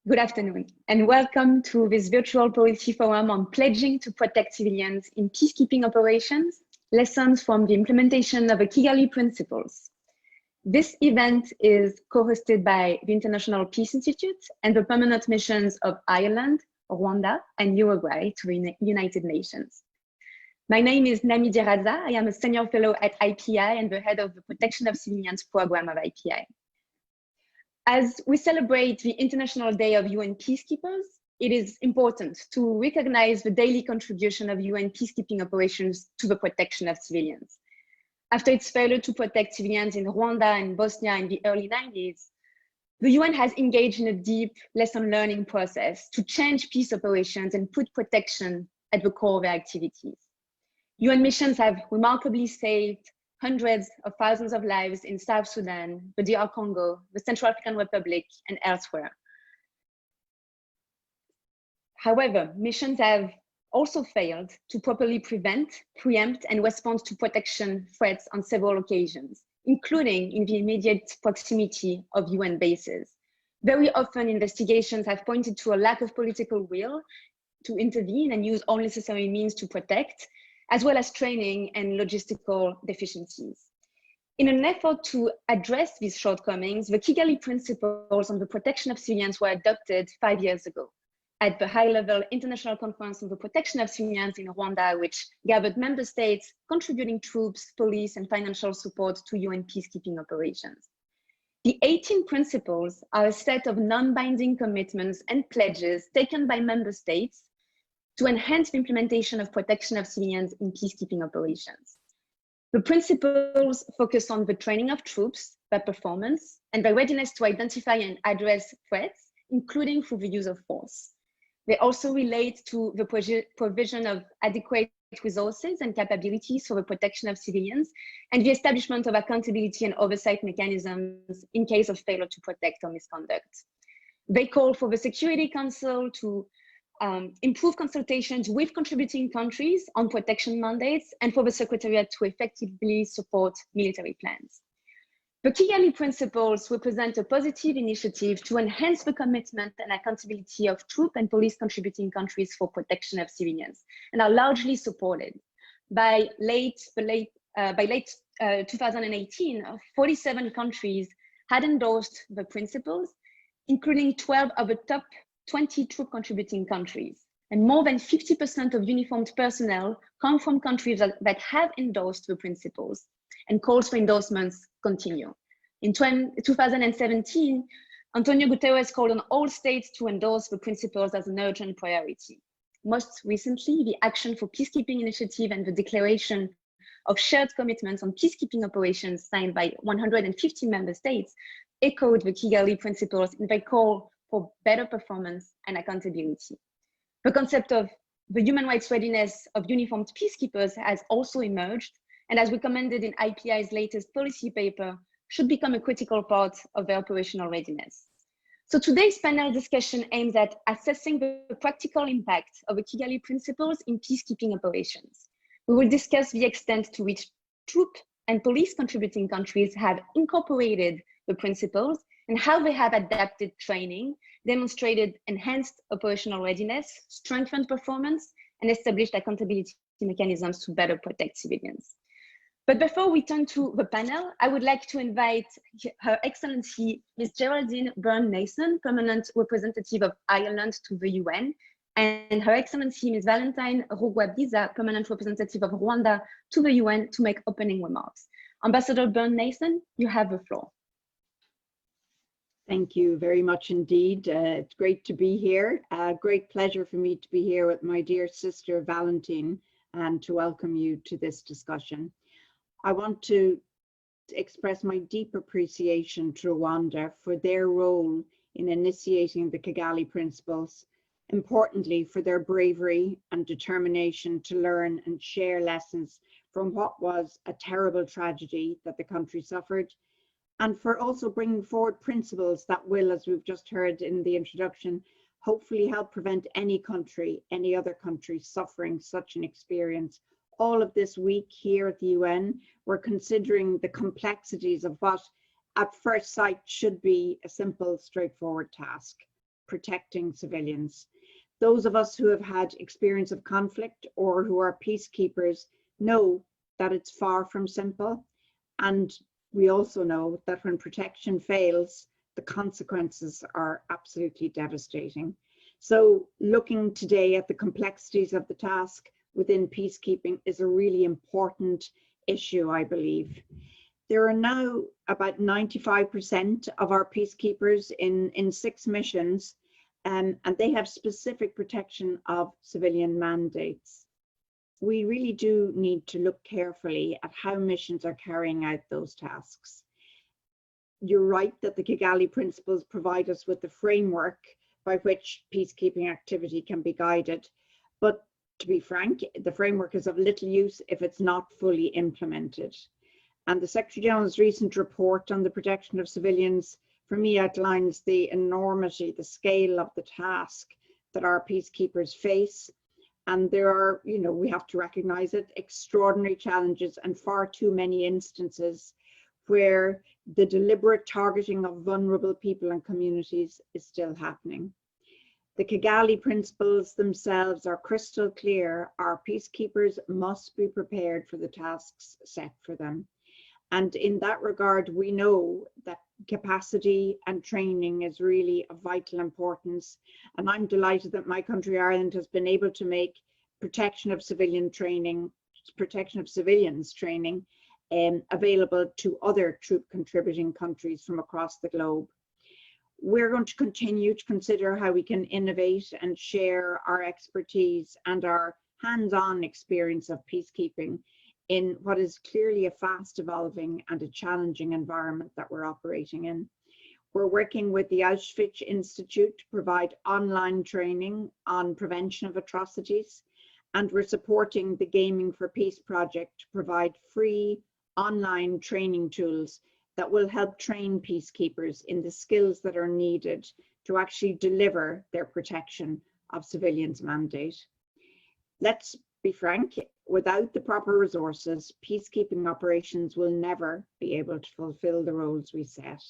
Good afternoon, and welcome to this virtual policy forum on pledging to protect civilians in peacekeeping operations, lessons from the implementation of the Kigali Principles. This event is co-hosted by the International Peace Institute and the permanent missions of Ireland, Rwanda, and Uruguay to the United Nations. My name is Namie Di Razza. I am a senior fellow at IPI and the head of the Protection of Civilians program of IPI. As we celebrate the International Day of UN Peacekeepers, it is important to recognize the daily contribution of UN peacekeeping operations to the protection of civilians. After its failure to protect civilians in Rwanda and Bosnia in the early 90s, the UN has engaged in a deep lesson learning process to change peace operations and put protection at the core of their activities. UN missions have remarkably saved hundreds of thousands of lives in South Sudan, the DR Congo, the Central African Republic, and elsewhere. However, missions have also failed to properly prevent, preempt, and respond to protection threats on several occasions, including in the immediate proximity of UN bases. Very often, investigations have pointed to a lack of political will to intervene and use all necessary means to protect, as well as training and logistical deficiencies. In an effort to address these shortcomings, the Kigali Principles on the protection of civilians were adopted 5 years ago at the high-level International Conference on the Protection of Civilians in Rwanda, which gathered member states contributing troops, police, and financial support to UN peacekeeping operations. The 18 principles are a set of non-binding commitments and pledges taken by member states to enhance the implementation of protection of civilians in peacekeeping operations. The principles focus on the training of troops, their performance, and their readiness to identify and address threats, including through the use of force. They also relate to the provision of adequate resources and capabilities for the protection of civilians and the establishment of accountability and oversight mechanisms in case of failure to protect or misconduct. They call for the Security Council to improve consultations with contributing countries on protection mandates and for the Secretariat to effectively support military plans. The Kigali Principles represent a positive initiative to enhance the commitment and accountability of troop and police contributing countries for protection of civilians and are largely supported. By late 2018, 47 countries had endorsed the principles, including 12 of the top 20 troop contributing countries. And more than 50% of uniformed personnel come from countries that have endorsed the principles, and calls for endorsements continue. In 2017, Antonio Guterres called on all states to endorse the principles as an urgent priority. Most recently, the Action for Peacekeeping Initiative and the Declaration of Shared Commitments on Peacekeeping Operations signed by 150 member states echoed the Kigali Principles in their call for better performance and accountability. The concept of the human rights readiness of uniformed peacekeepers has also emerged, and as recommended in IPI's latest policy paper, should become a critical part of their operational readiness. So today's panel discussion aims at assessing the practical impact of the Kigali Principles in peacekeeping operations. We will discuss the extent to which troop and police contributing countries have incorporated the principles and how they have adapted training, demonstrated enhanced operational readiness, strengthened performance, and established accountability mechanisms to better protect civilians. But before we turn to the panel, I would like to invite Her Excellency Ms. Geraldine Byrne-Nason, Permanent Representative of Ireland to the UN, and Her Excellency Ms. Valentine Rugwabiza, Permanent Representative of Rwanda to the UN, to make opening remarks. Ambassador Byrne-Nason, you have the floor. Thank you very much indeed. It's great to be here. Great pleasure for me to be here with my dear sister Valentine and to welcome you to this discussion. I want to express my deep appreciation to Rwanda for their role in initiating the Kigali Principles, importantly for their bravery and determination to learn and share lessons from what was a terrible tragedy that the country suffered, and for also bringing forward principles that will, as we've just heard in the introduction, hopefully help prevent any other country suffering such an experience. All of this week here at the UN, we're considering the complexities of what at first sight should be a simple, straightforward task: protecting civilians. Those of us who have had experience of conflict or who are peacekeepers know that it's far from simple. And we also know that when protection fails, the consequences are absolutely devastating. So looking today at the complexities of the task within peacekeeping is a really important issue, I believe. There are now about 95% of our peacekeepers in 6 missions, and they have specific protection of civilian mandates. We really do need to look carefully at how missions are carrying out those tasks. You're right that the Kigali Principles provide us with the framework by which peacekeeping activity can be guided. But to be frank, the framework is of little use if it's not fully implemented. And the Secretary General's recent report on the protection of civilians, for me, outlines the enormity, the scale of the task that our peacekeepers face. And there are, we have to recognize it, extraordinary challenges and far too many instances where the deliberate targeting of vulnerable people and communities is still happening. The Kigali Principles themselves are crystal clear. Our peacekeepers must be prepared for the tasks set for them. And in that regard, we know that capacity and training is really of vital importance. And I'm delighted that my country, Ireland, has been able to make protection of civilians training available to other troop contributing countries from across the globe. We're going to continue to consider how we can innovate and share our expertise and our hands-on experience of peacekeeping in what is clearly a fast evolving and a challenging environment that we're operating in. We're working with the Auschwitz Institute to provide online training on prevention of atrocities, and we're supporting the Gaming for Peace project to provide free online training tools that will help train peacekeepers in the skills that are needed to actually deliver their protection of civilians' mandate. Let's be frank, without the proper resources, peacekeeping operations will never be able to fulfill the roles we set.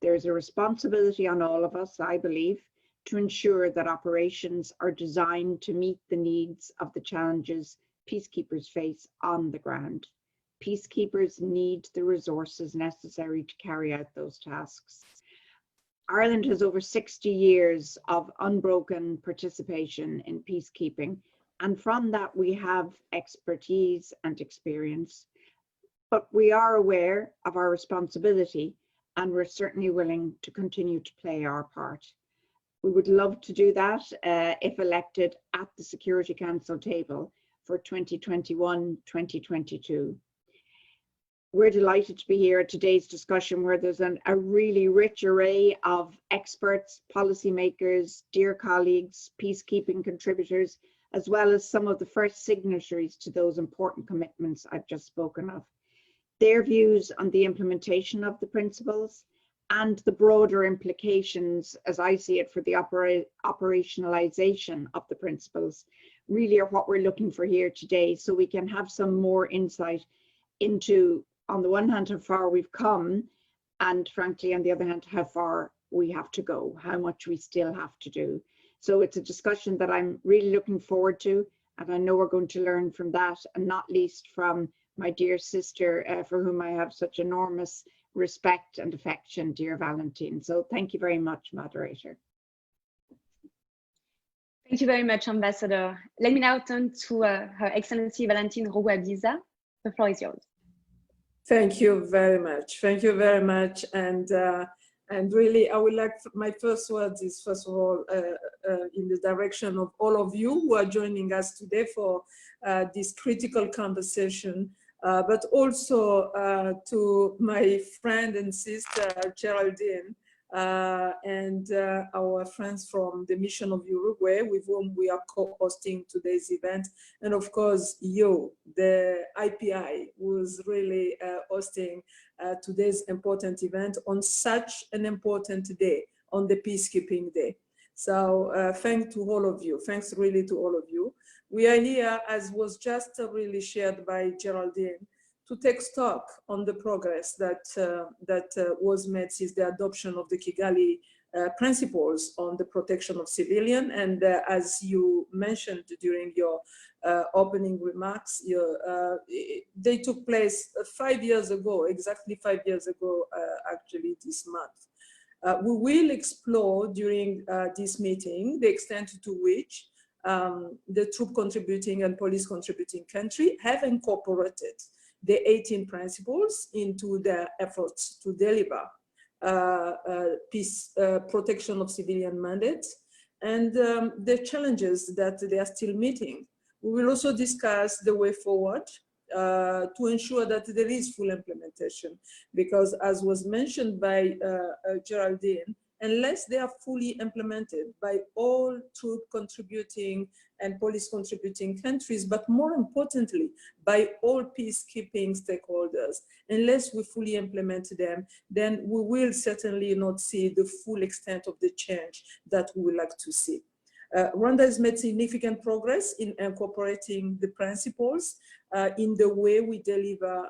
There's a responsibility on all of us, I believe, to ensure that operations are designed to meet the needs of the challenges peacekeepers face on the ground. Peacekeepers need the resources necessary to carry out those tasks. Ireland has over 60 years of unbroken participation in peacekeeping, and from that we have expertise and experience. But we are aware of our responsibility, and we're certainly willing to continue to play our part. We would love to do that if elected at the Security Council table for 2021-2022. We're delighted to be here at today's discussion, where there's a really rich array of experts, policymakers, dear colleagues, peacekeeping contributors, as well as some of the first signatories to those important commitments I've just spoken of. Their views on the implementation of the principles and the broader implications, as I see it, for the operationalization of the principles really are what we're looking for here today, so we can have some more insight into, on the one hand, how far we've come, and frankly, on the other hand, how far we have to go, how much we still have to do. So it's a discussion that I'm really looking forward to, and I know we're going to learn from that, and not least from my dear sister, for whom I have such enormous respect and affection, dear Valentine. So thank you very much, moderator. Thank you very much, Ambassador. Let me now turn to Her Excellency Valentine Rwanda. The floor is yours. Thank you very much. Thank you very much. And really, I would like, my first words is, first of all, in the direction of all of you who are joining us today for this critical conversation, but also to my friend and sister, Geraldine, and our friends from the Mission of Uruguay, with whom we are co-hosting today's event. And of course, you, the IPI, who's really hosting today's important event on such an important day, on the Peacekeeping Day. So thanks to all of you. Thanks really to all of you. We are here, as was just really shared by Geraldine, to take stock on the progress that was made since the adoption of the Kigali principles on the protection of civilian. And as you mentioned during your opening remarks, they took place 5 years ago, exactly 5 years ago, actually this month. We will explore during this meeting the extent to which the troop contributing and police contributing country have incorporated the 18 principles into their efforts to deliver peace, protection of civilian mandates, and the challenges that they are still meeting. We will also discuss the way forward to ensure that there is full implementation, because as was mentioned by Geraldine, unless they are fully implemented by all troop contributing and police contributing countries, but more importantly, by all peacekeeping stakeholders, unless we fully implement them, then we will certainly not see the full extent of the change that we would like to see. Rwanda has made significant progress in incorporating the principles in the way we deliver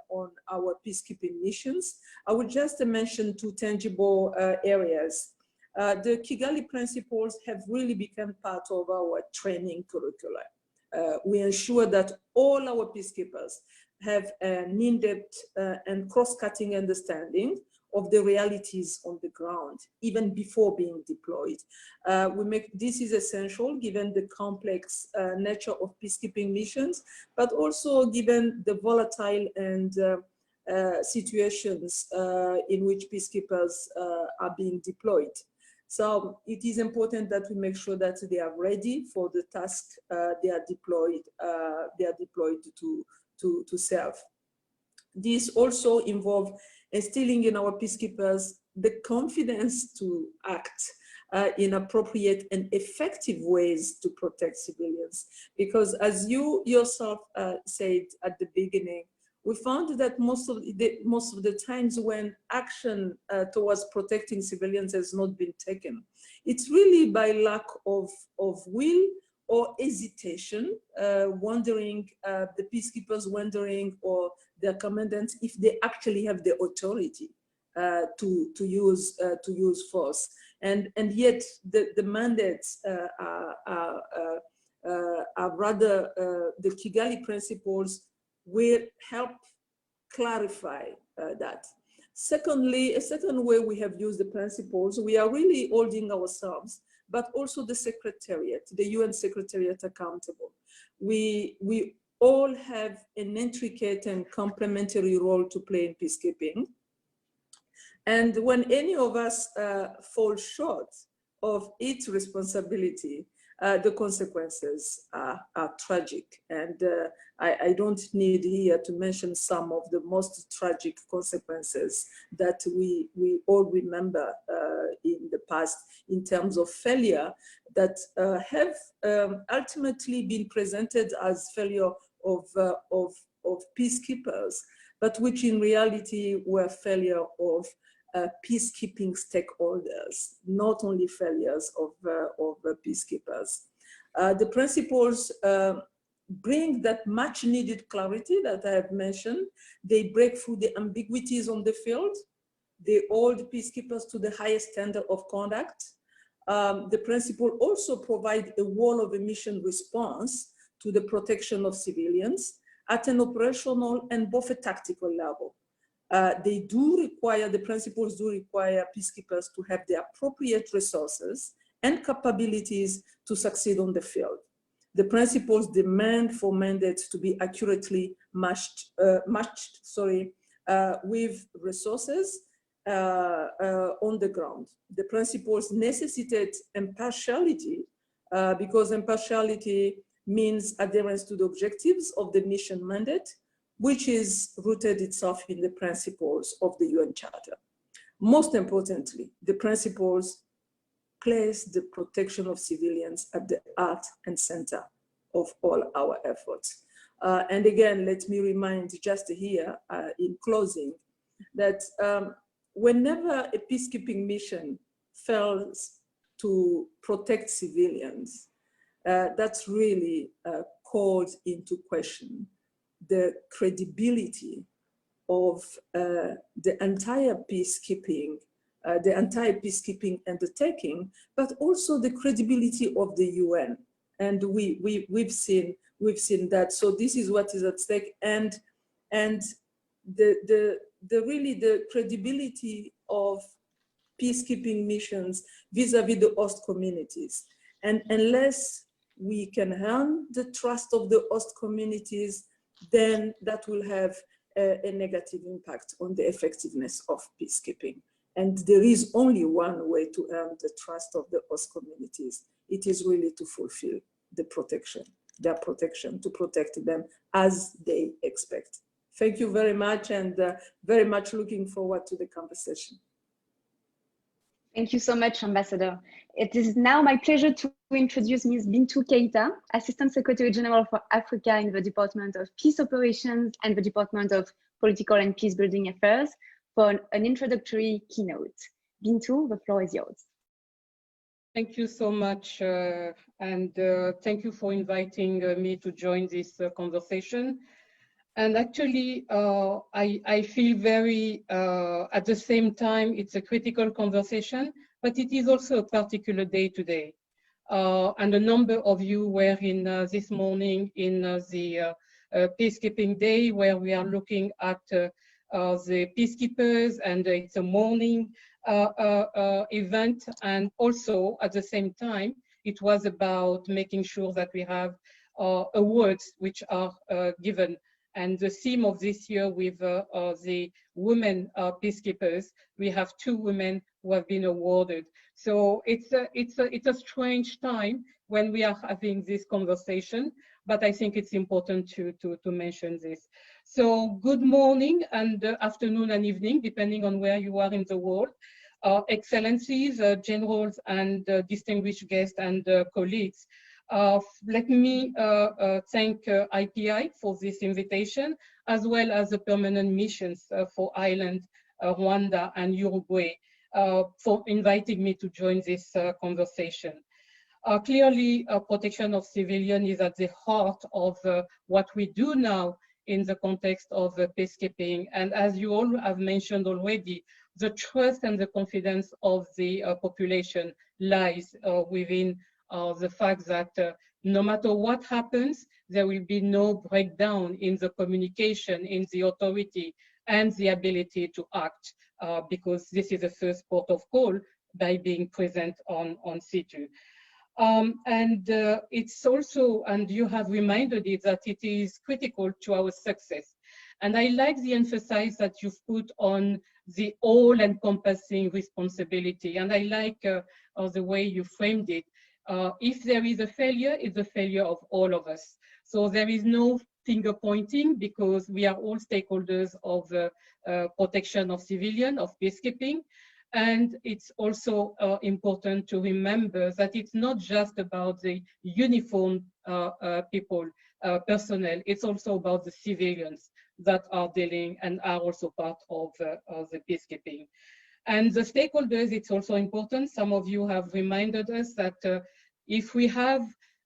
on our peacekeeping missions. I will just mention two tangible areas. The Kigali Principles have really become part of our training curricula. We ensure that all our peacekeepers have an in-depth and cross-cutting understanding of the realities on the ground, even before being deployed. This is essential given the complex nature of peacekeeping missions, but also given the volatile and situations in which peacekeepers are being deployed. So it is important that we make sure that they are ready for the task they are deployed to serve. This also involves instilling in our peacekeepers the confidence to act in appropriate and effective ways to protect civilians. Because as you yourself said at the beginning, we found that most of the times when action towards protecting civilians has not been taken, it's really by lack of will or hesitation, wondering, the peacekeepers wondering, or their commandants, if they actually have the authority to use force. And yet the mandates are rather, the Kigali Principles will help clarify that. Secondly, a second way we have used the principles, we are really holding ourselves, but also the Secretariat, the UN Secretariat accountable. We all have an intricate and complementary role to play in peacekeeping. And when any of us fall short of its responsibility, the consequences are tragic. And I don't need here to mention some of the most tragic consequences that we all remember in the past in terms of failure that have ultimately been presented as failure of peacekeepers, but which in reality were failure of peacekeeping stakeholders, not only failures of peacekeepers. The principles bring that much needed clarity that I have mentioned. They break through the ambiguities on the field. They hold peacekeepers to the highest standard of conduct. The principle also provide a wall of emission response to the protection of civilians at an operational and both a tactical level. The principles do require peacekeepers to have the appropriate resources and capabilities to succeed on the field. The principles demand for mandates to be accurately matched with resources on the ground. The principles necessitate impartiality because impartiality means adherence to the objectives of the mission mandate, which is rooted itself in the principles of the UN Charter. Most importantly, the principles place the protection of civilians at the heart and center of all our efforts. And again, let me remind just here in closing that whenever a peacekeeping mission fails to protect civilians, that's really called into question the credibility of the entire peacekeeping the entire peacekeeping undertaking, but also the credibility of the UN. And we've seen that. So this is what is at stake, and really the credibility of peacekeeping missions vis-a-vis the host communities. And unless we can earn the trust of the host communities, then that will have a negative impact on the effectiveness of peacekeeping. And there is only one way to earn the trust of the host communities. It is really to fulfill the protection, their protection, to protect them as they expect. Thank you very much, and very much looking forward to the conversation. Thank you so much, Ambassador. It is now my pleasure to introduce Ms. Bintou Keita, Assistant Secretary General for Africa in the Department of Peace Operations and the Department of Political and Peace Building Affairs, for an introductory keynote. Bintou, the floor is yours. Thank you so much, and thank you for inviting me to join this conversation. And actually, I feel very, at the same time, it's a critical conversation, but it is also a particular day today. And a number of you were in this morning in the Peacekeeping Day, where we are looking at the peacekeepers, and it's a morning event. And also, at the same time, it was about making sure that we have awards which are given. And the theme of this year with the women peacekeepers, we have 2 women who have been awarded. So it's a strange time when we are having this conversation, but I think it's important to mention this. So good morning and afternoon and evening, depending on where you are in the world. Excellencies, generals, and distinguished guests and colleagues. Let me thank IPI for this invitation, as well as the permanent missions for Ireland, Rwanda, and Uruguay for inviting me to join this conversation. Clearly, protection of civilians is at the heart of what we do now in the context of peacekeeping. And as you all have mentioned already, the trust and the confidence of the population lies within the fact that no matter what happens, there will be no breakdown in the communication, in the authority, and the ability to act, because this is the first port of call by being present on situ. And it's also, and you have reminded it, that it is critical to our success. And I like the emphasis that you've put on the all-encompassing responsibility. And I like the way you framed it. If there is a failure, it's a failure of all of us. So there is no finger pointing, because we are all stakeholders of the protection of civilians, of peacekeeping. And it's also important to remember that it's not just about the uniformed personnel, it's also about the civilians that are dealing and are also part of the peacekeeping. And the stakeholders, it's also important. Some of you have reminded us that if we have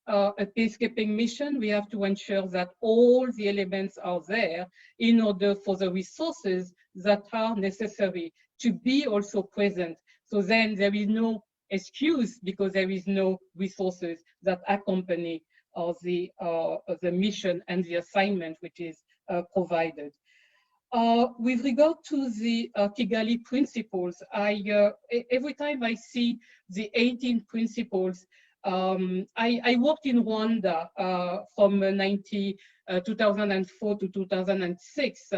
a peacekeeping mission, we have to ensure that all the elements are there in order for the resources that are necessary to be also present. So then there is no excuse, because there is no resources that accompany the mission and the assignment which is provided. With regard to the Kigali Principles, every time I see the 18 principles, I worked in Rwanda from 2004 to 2006,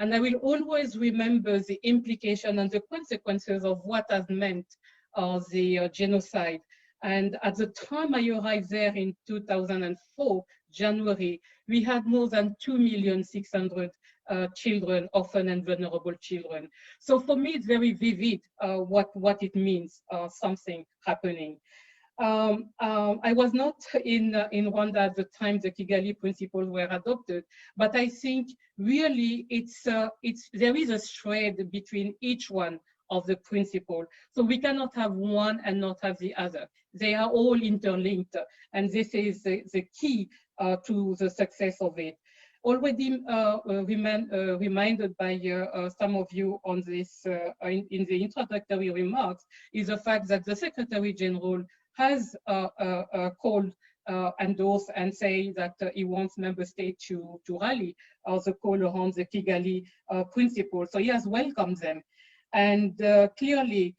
and I will always remember the implication and the consequences of what has meant the genocide. And at the time I arrived there in 2004, January, we had more than 2,600,000 children, orphan and vulnerable children. So for me, it's very vivid what it means, something happening. I was not in Rwanda at the time the Kigali Principles were adopted, but I think really there is a thread between each one of the principles. So we cannot have one and not have the other. They are all interlinked, and this is the key to the success of it. already reminded by some of you on this in the introductory remarks, is the fact that the Secretary General has called, endorsed, and say that he wants member states to rally the call around the Kigali Principles. So he has welcomed them. And clearly,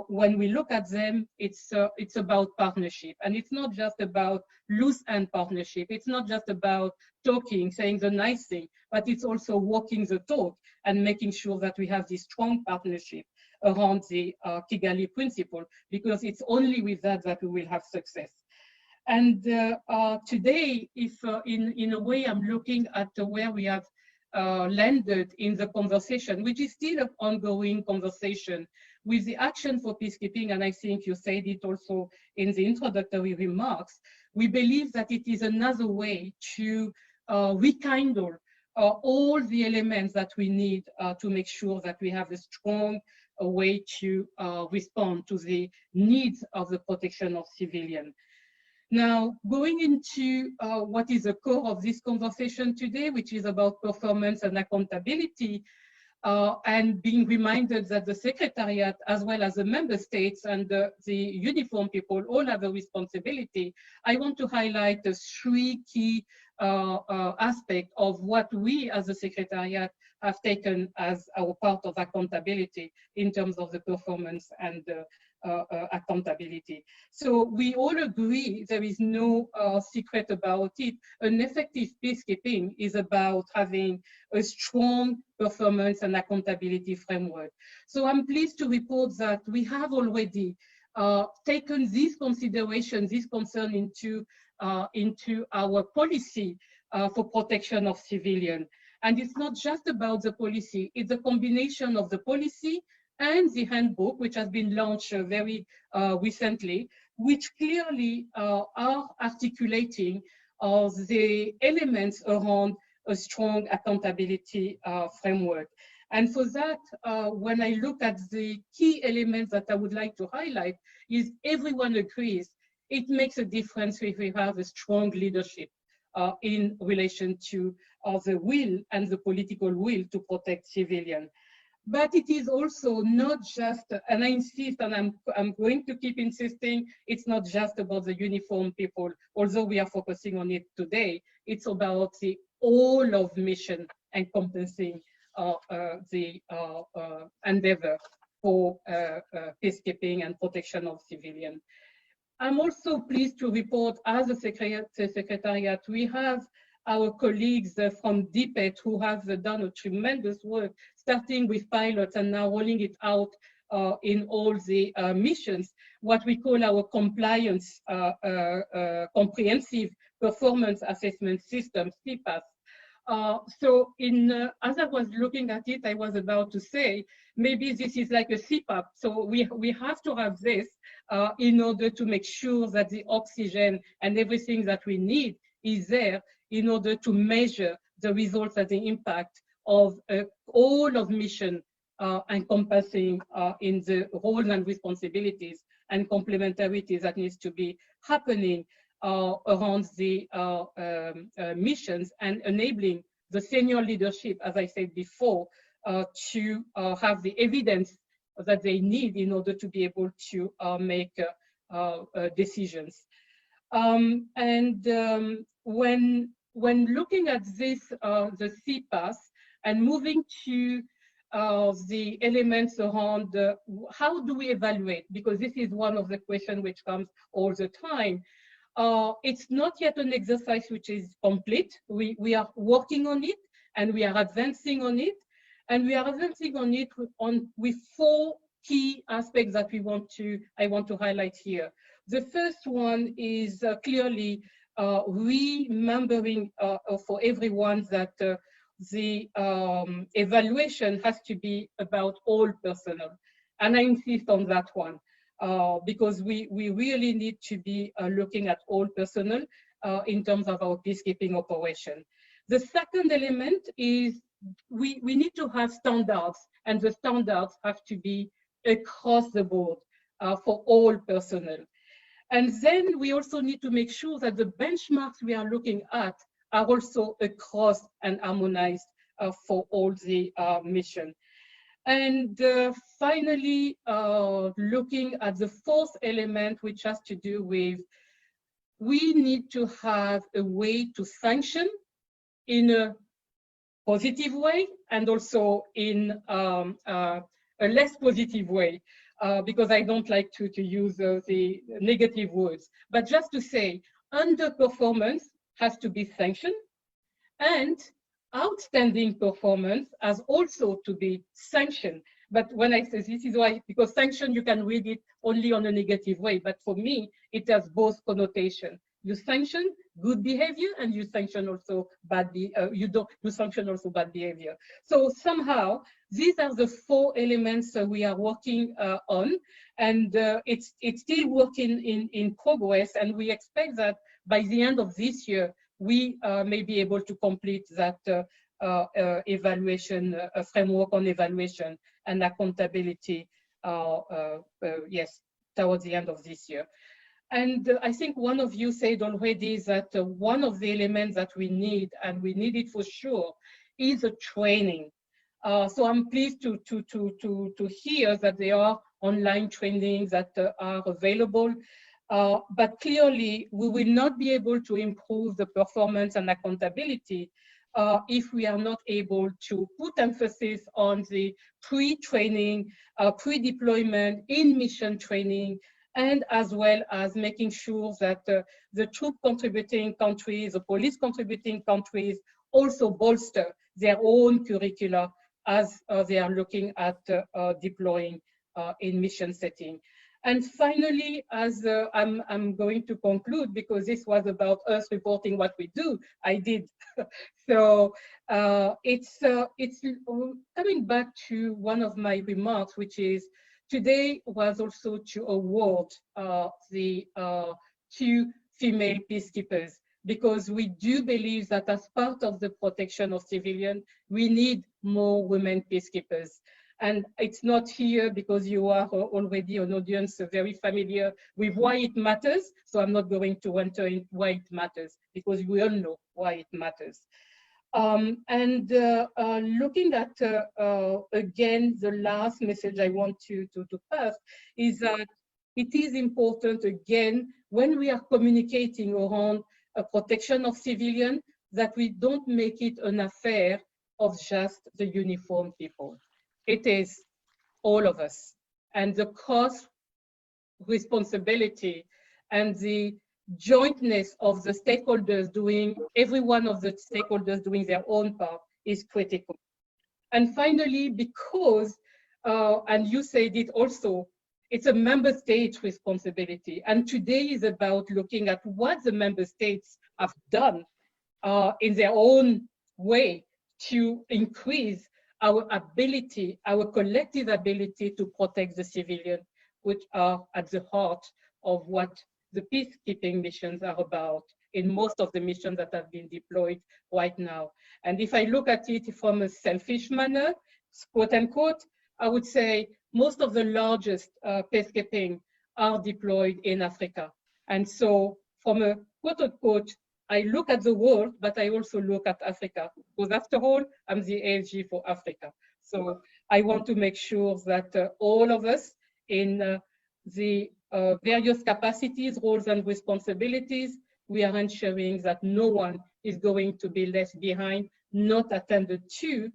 when we look at them, it's about partnership. And it's not just about loose-end partnership. It's not just about talking, saying the nice thing, but it's also walking the talk and making sure that we have this strong partnership around the Kigali Principle, because it's only with that that we will have success. And today, if in a way I'm looking at where we have landed in the conversation, which is still an ongoing conversation with the Action for Peacekeeping, and I think you said it also in the introductory remarks, we believe that it is another way to rekindle all the elements that we need to make sure that we have a strong way to respond to the needs of the protection of civilians. Now, going into what is the core of this conversation today, which is about performance and accountability, and being reminded that the Secretariat, as well as the member states and the uniformed people, all have a responsibility, I want to highlight the three key aspects of what we as a Secretariat have taken as our part of accountability in terms of the performance and accountability. So we all agree, there is no secret about it. An effective peacekeeping is about having a strong performance and accountability framework. So I'm pleased to report that we have already taken these considerations, this concern into our policy for protection of civilians. And it's not just about the policy, it's a combination of the policy and the handbook, which has been launched very recently, which clearly are articulating the elements around a strong accountability framework. And for that, when I look at the key elements that I would like to highlight, is everyone agrees it makes a difference if we have a strong leadership in relation to the will and the political will to protect civilians. But it is also not just, and I insist, and I'm going to keep insisting, it's not just about the uniformed people, although we are focusing on it today. It's about the all of mission encompassing the endeavor for peacekeeping and protection of civilians. I'm also pleased to report, as a secretariat, we have our colleagues from DPET who have done a tremendous work, starting with pilots and now rolling it out in all the missions, what we call our compliance comprehensive performance assessment system, CPAS. So as I was looking at it, I was about to say, maybe this is like a CPAP. So we have to have this in order to make sure that the oxygen and everything that we need is there in order to measure the results and the impact of all of mission encompassing in the roles and responsibilities and complementarities that needs to be happening around the missions and enabling the senior leadership, as I said before, to have the evidence that they need in order to be able to make decisions. When looking at this, the CPAS, and moving to the elements around how do we evaluate, because this is one of the questions which comes all the time. It's not yet an exercise which is complete. We are working on it and we are advancing on it. And we are advancing on it with four key aspects that I want to highlight here. The first one is clearly remembering for everyone that the evaluation has to be about all personnel. And I insist on that one because we really need to be looking at all personnel in terms of our peacekeeping operation. The second element is we need to have standards, and the standards have to be across the board for all personnel. And then we also need to make sure that the benchmarks we are looking at are also across and harmonized for all the mission. And finally, looking at the fourth element, which has to do with, we need to have a way to sanction in a positive way and also in a less positive way, because I don't like to use the negative words. But just to say, underperformance has to be sanctioned, and outstanding performance has also to be sanctioned. But when I say this is why, because sanction, you can read it only on a negative way. But for me, it has both connotation. You sanction good behavior, and you sanction also bad. You sanction also bad behavior. So somehow these are the four elements we are working on, and it's still working in progress. And we expect that by the end of this year, we may be able to complete that evaluation framework on evaluation and accountability. Yes, towards the end of this year. And I think one of you said already that one of the elements that we need, and we need it for sure, is a training. So I'm pleased to hear that there are online trainings that are available. But clearly, we will not be able to improve the performance and accountability if we are not able to put emphasis on the pre-training, pre-deployment, in-mission training, and as well as making sure that the troop contributing countries, the police contributing countries also bolster their own curricula as they are looking at deploying in mission setting. And finally, as I'm going to conclude, because this was about us reporting what we do, I did. So it's coming back to one of my remarks, which is today was also to award the 2 female peacekeepers, because we do believe that as part of the protection of civilians, we need more women peacekeepers. And it's not here because you are already an audience very familiar with why it matters. So I'm not going to enter in why it matters, because we all know why it matters. Looking at, again, the last message I want to pass is that it is important, again, when we are communicating around a protection of civilians, that we don't make it an affair of just the uniformed people. It is all of us, and the cross responsibility and the jointness of the stakeholders doing, every one of the stakeholders doing their own part is critical. And finally, because, and you said it also, it's a member state responsibility. And today is about looking at what the member states have done in their own way to increase our ability, our collective ability to protect the civilians, which are at the heart of what the peacekeeping missions are about in most of the missions that have been deployed right now. And if I look at it from a selfish manner, quote unquote, I would say most of the largest peacekeeping are deployed in Africa. And so from a quote unquote, I look at the world, but I also look at Africa, because after all, I'm the ASG for Africa. So I want to make sure that all of us in the various capacities, roles, and responsibilities, we are ensuring that no one is going to be left behind, not attended to,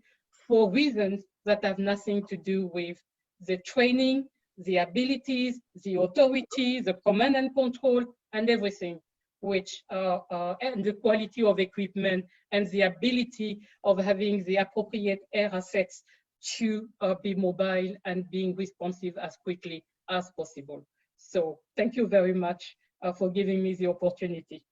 for reasons that have nothing to do with the training, the abilities, the authority, the command and control, and everything, which and the quality of equipment and the ability of having the appropriate air assets to be mobile and being responsive as quickly as possible. So thank you very much for giving me the opportunity.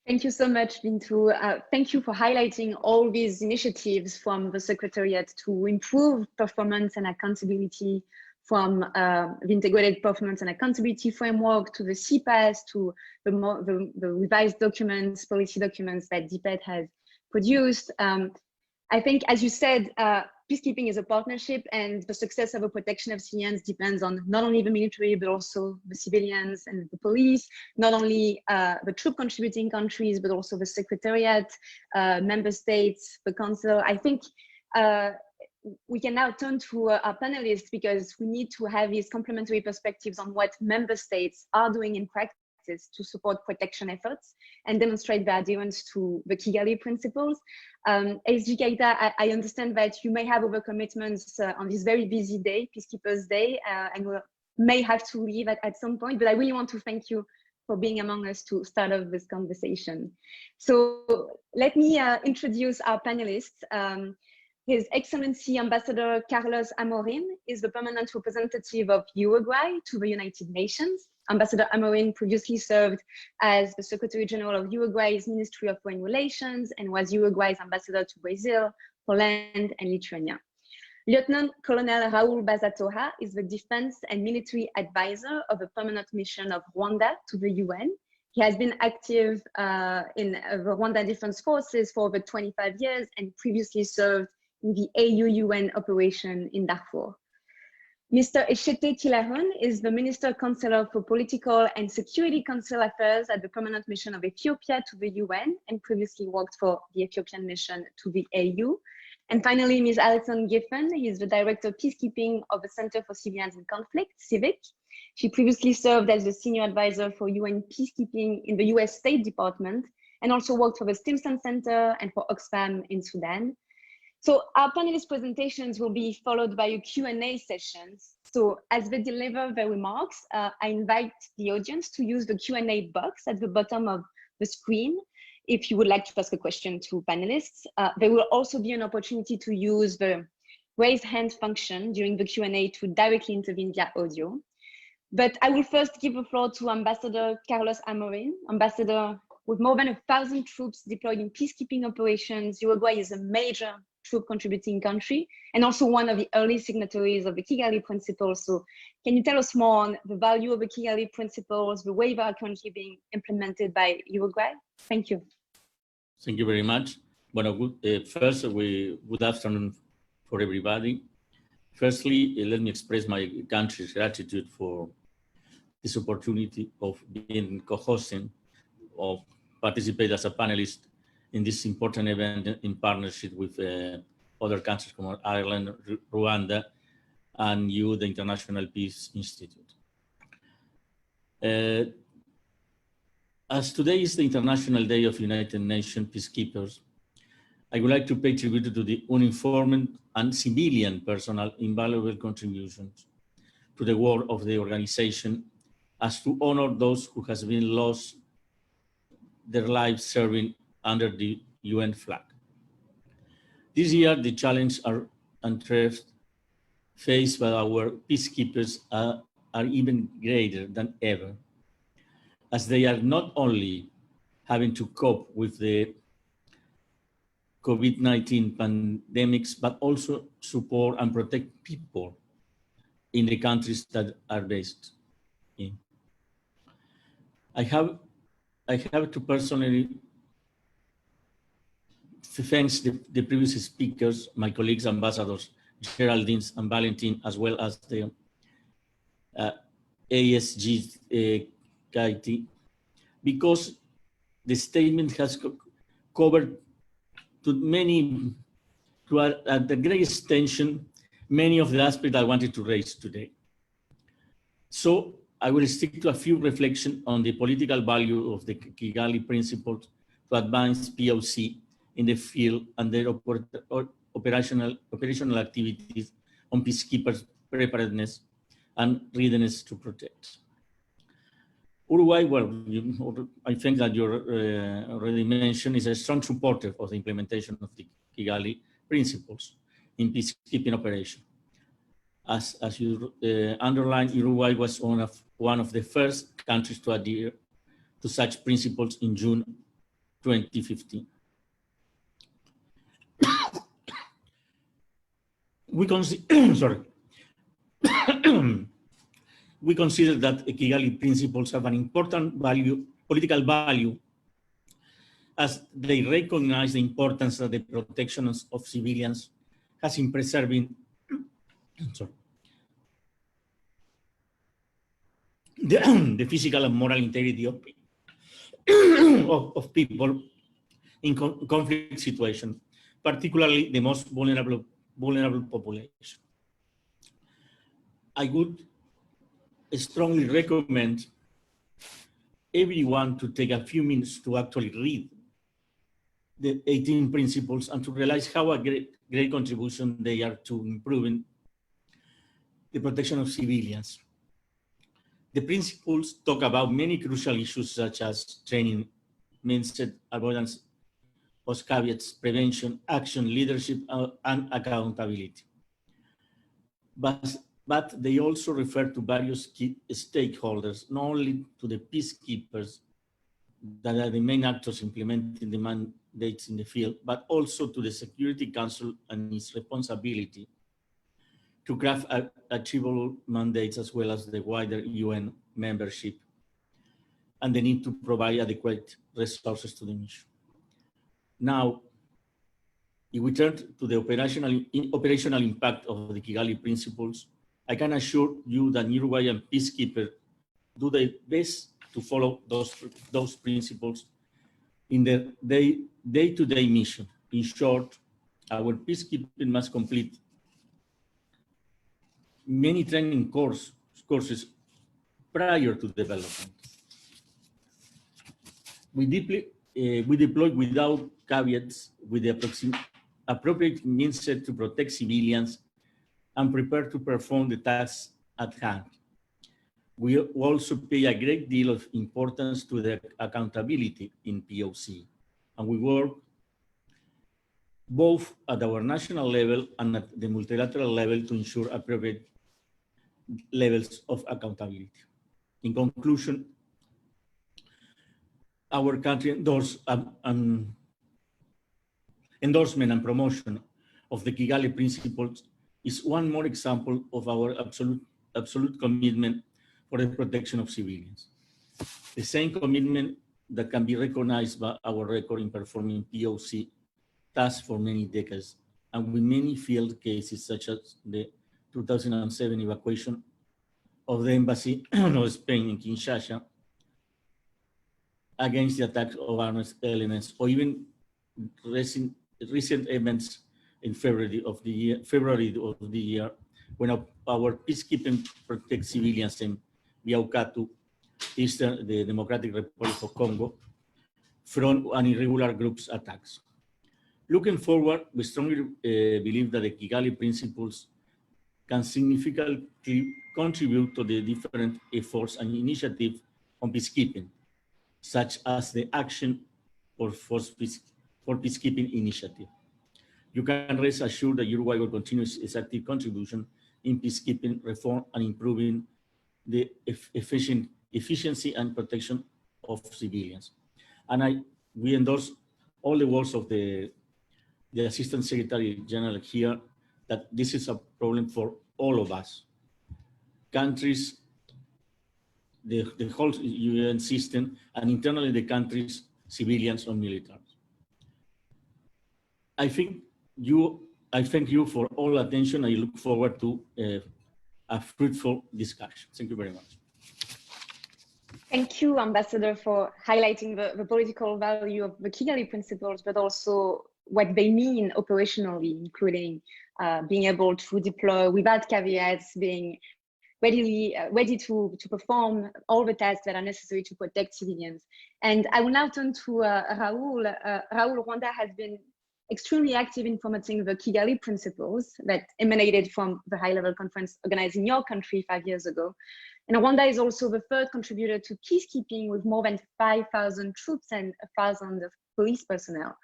Thank you so much, Bintu. Thank you for highlighting all these initiatives from the Secretariat to improve performance and accountability, from the Integrated Performance and Accountability Framework to the CPAS to the revised documents, policy documents that DPET has produced. I think, as you said, peacekeeping is a partnership, and the success of a protection of civilians depends on not only the military, but also the civilians and the police, not only the troop contributing countries, but also the secretariat, member states, the council. I think we can now turn to our panelists, because we need to have these complementary perspectives on what member states are doing in practice to support protection efforts and demonstrate their adherence to the Kigali Principles. ASG Keita, I understand that you may have other commitments on this very busy day, Peacekeepers Day, and we may have to leave at some point, but I really want to thank you for being among us to start off this conversation. So let me introduce our panelists. His Excellency Ambassador Carlos Amorim is the permanent representative of Uruguay to the United Nations. Ambassador Amorim previously served as the Secretary General of Uruguay's Ministry of Foreign Relations and was Uruguay's ambassador to Brazil, Poland, and Lithuania. Lieutenant Colonel Raul Bazatoha is the Defense and Military Advisor of the Permanent Mission of Rwanda to the UN. He has been active in the Rwanda Defense Forces for over 25 years and previously served in the AU-UN operation in Darfur. Mr. Eshete Tilahun is the Minister Counselor for Political and Security Council Affairs at the Permanent Mission of Ethiopia to the UN and previously worked for the Ethiopian mission to the AU. And finally, Ms. Alison Giffen is the Director of Peacekeeping of the Center for Civilians in Conflict, CIVIC. She previously served as the Senior Advisor for UN Peacekeeping in the US State Department and also worked for the Stimson Center and for Oxfam in Sudan. So our panelist presentations will be followed by a Q&A session. So as they deliver their remarks, I invite the audience to use the Q&A box at the bottom of the screen if you would like to ask a question to panelists. There will also be an opportunity to use the raise hand function during the Q&A to directly intervene via audio. But I will first give the floor to Ambassador Carlos Amorim. Ambassador, with more than 1,000 troops deployed in peacekeeping operations, Uruguay is a major troop contributing country and also one of the early signatories of the Kigali Principles. So can you tell us more on the value of the Kigali Principles, the way they are currently being implemented by Uruguay? Thank you. Thank you very much. Well, first, good afternoon for everybody. Firstly, let me express my country's gratitude for this opportunity of being co-hosting, of participate as a panelist in this important event in partnership with other countries from Ireland, Rwanda, and you, the International Peace Institute. As today is the International Day of United Nations Peacekeepers, I would like to pay tribute to the uninformed and civilian personnel invaluable contributions to the work of the organization, as to honor those who has been lost their lives serving under the UN flag. This year, the challenges and threats faced by our peacekeepers are even greater than ever, as they are not only having to cope with the COVID-19 pandemics, but also support and protect people in the countries that are based in. I have to personally thanks the previous speakers, my colleagues, ambassadors, Geraldine and Valentin, as well as the ASG Kaiti, because the statement has covered at the great extension, many of the aspects I wanted to raise today. So I will stick to a few reflections on the political value of the Kigali Principles to advance POC in the field and their operational activities on peacekeepers' preparedness and readiness to protect. Uruguay, well, I think that you already mentioned, is a strong supporter of the implementation of the Kigali Principles in peacekeeping operation. As you underlined, Uruguay was one of the first countries to adhere to such principles in June 2015. We consider that the Kigali Principles have an important political value, as they recognize the importance that the protection of civilians has in preserving the physical and moral integrity of people in conflict situations, particularly the most vulnerable population. I would strongly recommend everyone to take a few minutes to actually read the 18 principles and to realize how a great contribution they are to improving the protection of civilians. The principles talk about many crucial issues such as training, mindset, avoidance, post caveats, prevention, action, leadership, and accountability. But they also refer to various key stakeholders, not only to the peacekeepers that are the main actors implementing the mandates in the field, but also to the Security Council and its responsibility to craft achievable mandates, as well as the wider UN membership, and the need to provide adequate resources to the mission. Now, if we turn to the operational impact of the Kigali Principles, I can assure you that Uruguayan peacekeepers do their best to follow those principles in their day-to-day mission. In short, our peacekeeping must complete many training courses prior to development. We deploy without caveats, with the appropriate mindset to protect civilians and prepare to perform the tasks at hand. We also pay a great deal of importance to the accountability in POC, and we work both at our national level and at the multilateral level to ensure appropriate levels of accountability. In conclusion, our country endorsement and promotion of the Kigali Principles is one more example of our absolute commitment for the protection of civilians. The same commitment that can be recognized by our record in performing POC tasks for many decades, and with many field cases such as the 2007 evacuation of the embassy of Spain in Kinshasa against the attack of armed elements, or even recent events in February of the year, when our peacekeeping protect civilians in Biaukatu, the Democratic Republic of Congo, from an irregular group's attacks. Looking forward, we strongly believe that the Kigali Principles can significantly contribute to the different efforts and initiatives on peacekeeping, such as the Action for Peacekeeping Initiative. You can rest assured that Uruguay will continue its active contribution in peacekeeping reform and improving the efficiency and protection of civilians. And we endorse all the words of the Assistant Secretary General here, that this is a problem for all of us. Countries, the whole UN system, and internally the countries, civilians or military. I thank you for all attention. I look forward to a fruitful discussion. Thank you very much. Thank you, Ambassador, for highlighting the political value of the Kigali Principles, but also what they mean operationally, including being able to deploy without caveats, being ready to perform all the tasks that are necessary to protect civilians. And I will now turn to Raul. Raul, Rwanda has been extremely active in promoting the Kigali Principles that emanated from the high-level conference organized in your country 5 years ago. And Rwanda is also the third contributor to peacekeeping, with more than 5,000 troops and 1,000 of police personnel.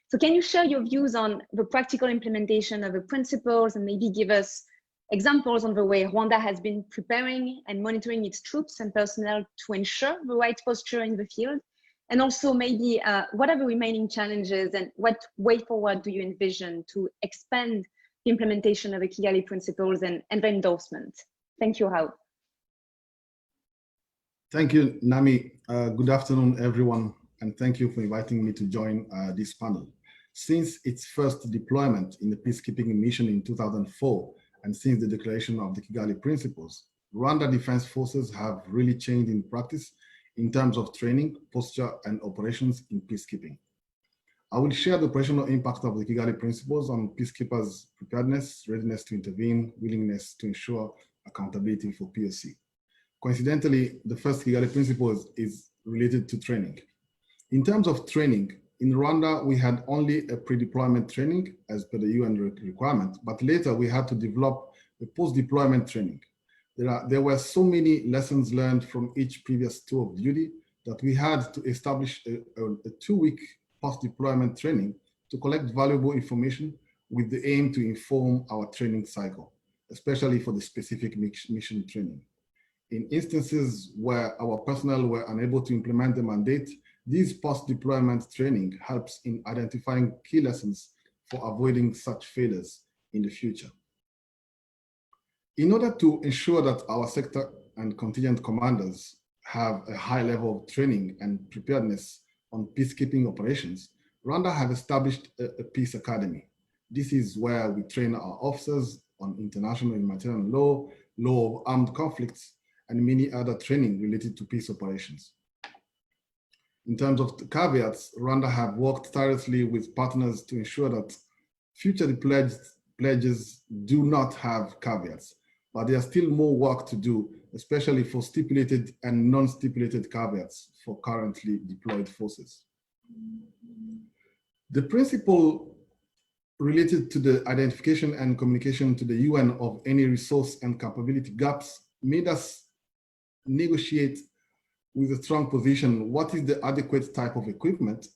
So can you share your views on the practical implementation of the principles, and maybe give us examples on the way Rwanda has been preparing and monitoring its troops and personnel to ensure the right posture in the field? And also maybe what are the remaining challenges, and what way forward do you envision to expand the implementation of the Kigali Principles and the endorsement? Thank you, Raul. Thank you, Namie. Good afternoon, everyone, and thank you for inviting me to join this panel. Since its first deployment in the peacekeeping mission in 2004, and since the declaration of the Kigali Principles, Rwanda Defense Forces have really changed in practice in terms of training, posture, and operations in peacekeeping. I will share the operational impact of the Kigali Principles on peacekeepers' preparedness, readiness to intervene, willingness to ensure accountability for POC. Coincidentally, the first Kigali Principles is related to training. In terms of training, in Rwanda, we had only a pre-deployment training as per the UN requirement, but later we had to develop a post-deployment training. There were so many lessons learned from each previous tour of duty that we had to establish a 2-week post-deployment training to collect valuable information with the aim to inform our training cycle, especially for the specific mission training. In instances where our personnel were unable to implement the mandate, this post-deployment training helps in identifying key lessons for avoiding such failures in the future. In order to ensure that our sector and contingent commanders have a high level of training and preparedness on peacekeeping operations, Rwanda have established a peace academy. This is where we train our officers on international humanitarian law, law of armed conflicts, and many other training related to peace operations. In terms of the caveats, Rwanda have worked tirelessly with partners to ensure that future pledges do not have caveats, but there's still more work to do, especially for stipulated and non-stipulated caveats for currently deployed forces. The principle related to the identification and communication to the UN of any resource and capability gaps made us negotiate with a strong position what is the adequate type of equipment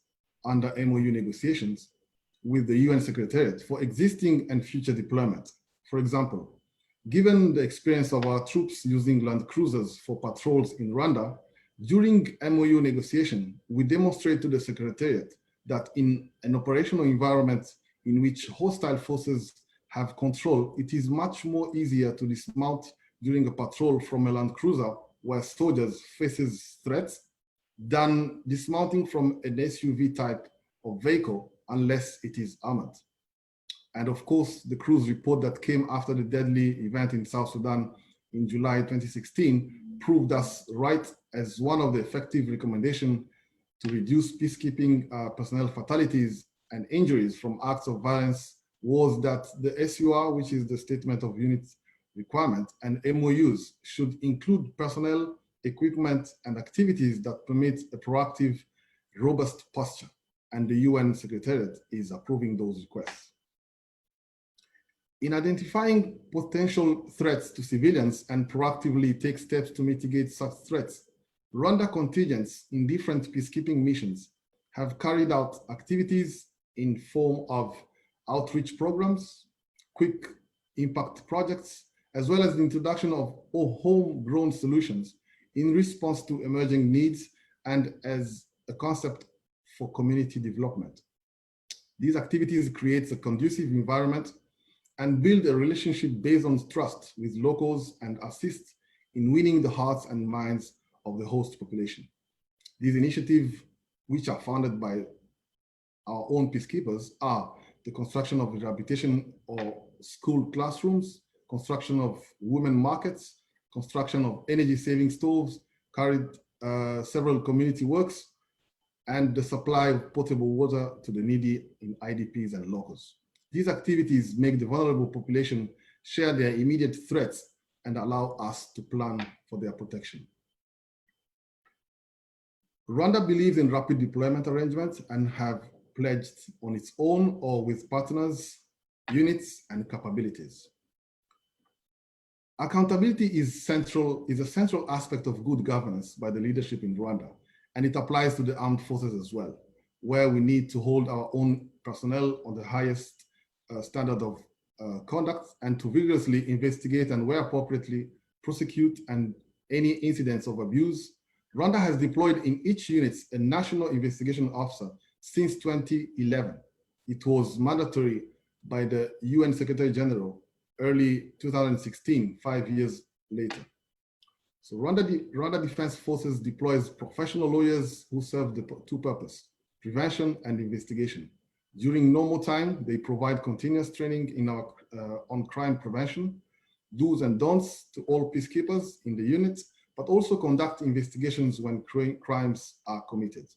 under MOU negotiations with the UN Secretariat for existing and future deployment. For example, given the experience of our troops using land cruisers for patrols in Rwanda, during MOU negotiation, we demonstrate to the Secretariat that in an operational environment in which hostile forces have control, it is much more easier to dismount during a patrol from a land cruiser where soldiers faces threats than dismounting from an SUV type of vehicle unless it is armored. And of course, the cruise report that came after the deadly event in South Sudan in July 2016 proved us right as one of the effective recommendations to reduce peacekeeping personnel fatalities and injuries from acts of violence was that the SUR, which is the Statement of Unit Requirement, and MOUs should include personnel, equipment, and activities that permit a proactive, robust posture. And the UN Secretariat is approving those requests. In identifying potential threats to civilians and proactively take steps to mitigate such threats, Rwanda contingents in different peacekeeping missions have carried out activities in form of outreach programs, quick impact projects, as well as the introduction of homegrown solutions in response to emerging needs and as a concept for community development. These activities create a conducive environment and build a relationship based on trust with locals and assist in winning the hearts and minds of the host population. These initiatives, which are funded by our own peacekeepers, are the construction of rehabilitation or school classrooms, construction of women markets, construction of energy saving stoves, carried several community works, and the supply of potable water to the needy in IDPs and locals. These activities make the vulnerable population share their immediate threats and allow us to plan for their protection. Rwanda believes in rapid deployment arrangements and have pledged on its own or with partners, units, and capabilities. Accountability is a central aspect of good governance by the leadership in Rwanda, and it applies to the armed forces as well, where we need to hold our own personnel on the highest standard of conduct and to vigorously investigate and, where appropriately, prosecute and any incidents of abuse. Rwanda has deployed in each unit a national investigation officer since 2011. It was mandatory by the UN Secretary General early 2016, 5 years later. So Rwanda Defense Forces deploys professional lawyers who serve the two purposes, prevention and investigation. During normal time, they provide continuous training in our on crime prevention, do's and don'ts to all peacekeepers in the unit, but also conduct investigations when crimes are committed.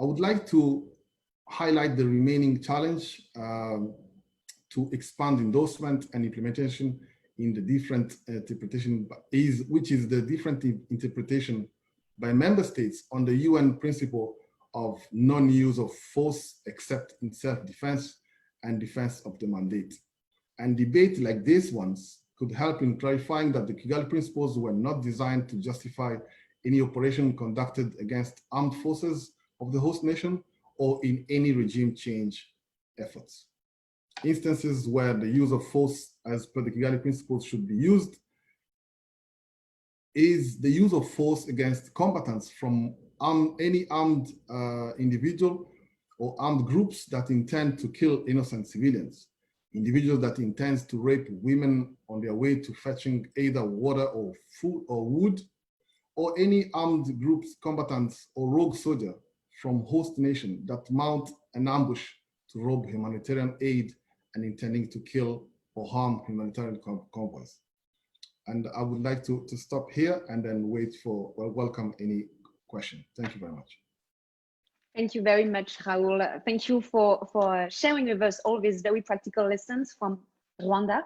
I would like to highlight the remaining challenge to expand endorsement and implementation in the different interpretation, which is the different interpretation by member states on the UN principle of non-use of force except in self-defense and defense of the mandate. And debate like these ones could help in clarifying that the Kigali Principles were not designed to justify any operation conducted against armed forces of the host nation or in any regime change efforts. Instances where the use of force as per the Kigali Principles should be used is the use of force against combatants from any armed individual or armed groups that intend to kill innocent civilians, individuals that intend to rape women on their way to fetching either water or food or wood, or any armed groups, combatants, or rogue soldier from host nation that mount an ambush to rob humanitarian aid and intending to kill or harm humanitarian convoys. And I would like to stop here and then wait for, welcome any question. Thank you very much. Thank you very much, Raoul. Thank you for sharing with us all these very practical lessons from Rwanda,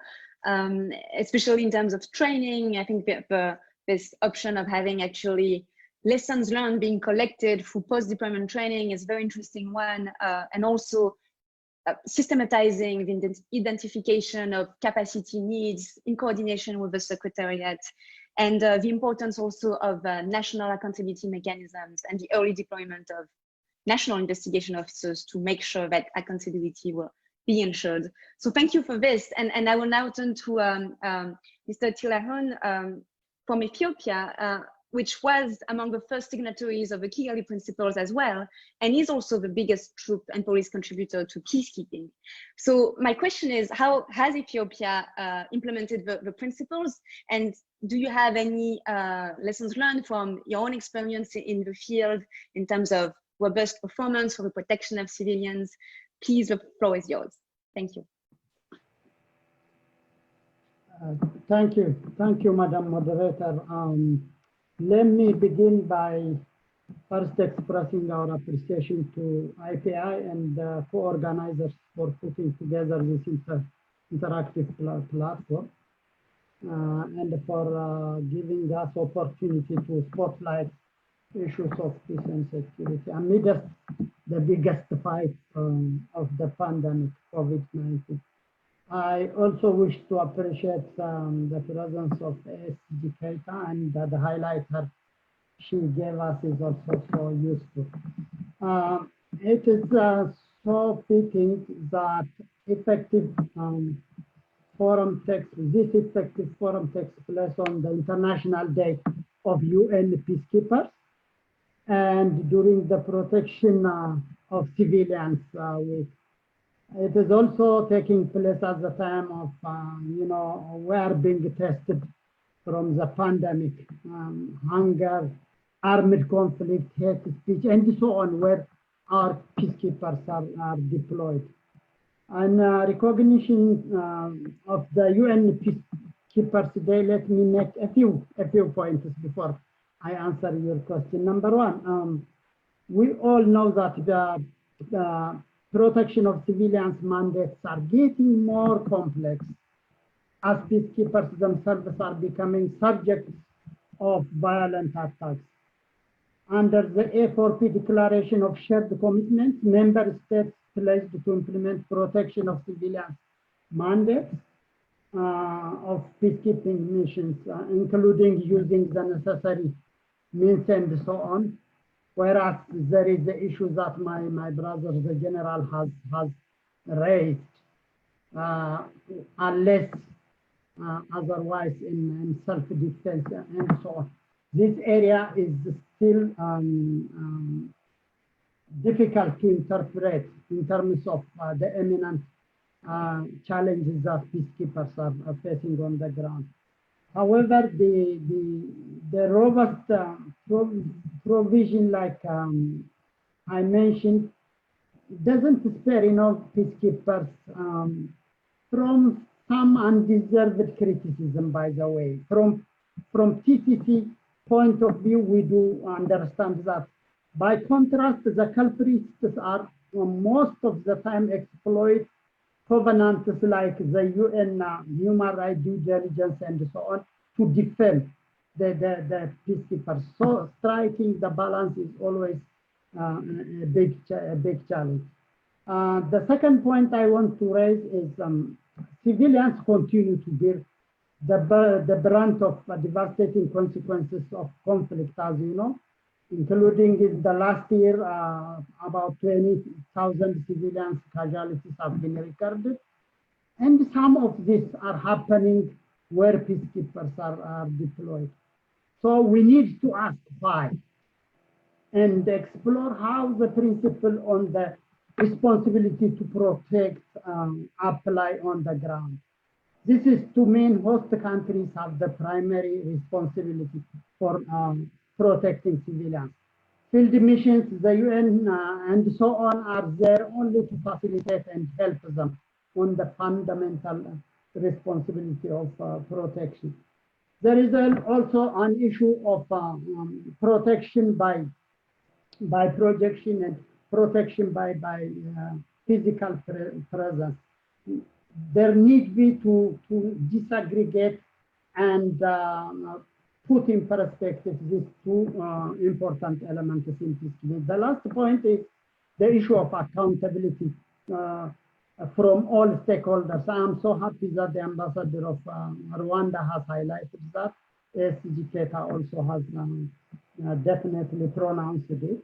especially in terms of training. I think this option of having actually lessons learned being collected through post-deployment training is a very interesting one, and also systematizing the identification of capacity needs in coordination with the Secretariat, and the importance also of national accountability mechanisms and the early deployment of national investigation officers to make sure that accountability will be ensured. So thank you for this. And I will now turn to Mr. Tilahun from Ethiopia, which was among the first signatories of the Kigali Principles as well, and is also the biggest troop and police contributor to peacekeeping. So my question is, how has Ethiopia implemented the principles, and do you have any lessons learned from your own experience in the field in terms of robust performance for the protection of civilians? Please, the floor is yours. Thank you. Thank you, Madam Moderator. Let me begin by first expressing our appreciation to IPI and co-organizers for putting together this interactive platform and for giving us opportunity to spotlight issues of peace and security amidst the biggest fight of the pandemic, COVID-19. I also wish to appreciate the presence of ASG Keita, and the highlight she gave us is also so useful. It is so fitting that this effective forum takes place on the International Day of UN Peacekeepers and during the protection of civilians week. It is also taking place at the time of, we are being tested from the pandemic, hunger, armed conflict, hate speech, and so on, where our peacekeepers are deployed. And recognition of the UN Peacekeepers Day, let me make a few points before I answer your question. Number one, we all know that the protection of civilians mandates are getting more complex as peacekeepers themselves are becoming subjects of violent attacks. Under the A4P Declaration of Shared Commitments, member states pledged to implement protection of civilians mandates of peacekeeping missions, including using the necessary means and so on. Whereas there is the issue that my brother, the general, has raised, unless otherwise in self-defense and so on. This area is still difficult to interpret in terms of the imminent challenges that peacekeepers are facing on the ground. However, the robust provision, like I mentioned, doesn't spare, peacekeepers from some undeserved criticism, by the way. From TCC point of view, we do understand that. By contrast, the culprits are most of the time exploit covenants like the UN human rights due diligence and so on to defend the peacekeepers. So striking the balance is always a big challenge. The second point I want to raise is civilians continue to bear the brunt of devastating consequences of conflict, as you know, including in the last year, about 20,000 civilians casualties have been recorded. And some of these are happening where peacekeepers are deployed. So we need to ask why and explore how the principle on the responsibility to protect apply on the ground. This is to mean host countries have the primary responsibility for protecting civilians. Field missions, the UN and so on are there only to facilitate and help them on the fundamental responsibility of protection. There is also an issue of protection by projection and protection by physical presence. There need be to disaggregate and put in perspective these two important elements in peacekeeping. The last point is the issue of accountability from all stakeholders. I am so happy that the ambassador of Rwanda has highlighted that. SGK also has definitely pronounced it.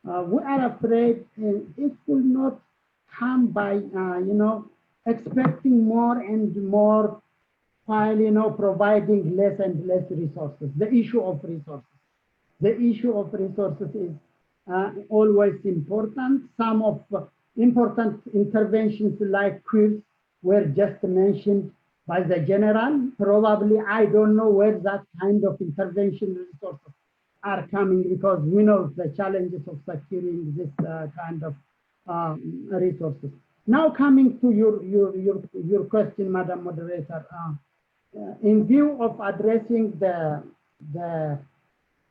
We are afraid it will not come by, expecting more and more while, providing less and less resources. The issue of resources. The issue of resources is always important. Some of important interventions like CUIRS were just mentioned by the general. Probably, I don't know where that kind of intervention resources are coming because we know the challenges of securing this kind of resources. Now coming to your question, Madam Moderator, in view of addressing the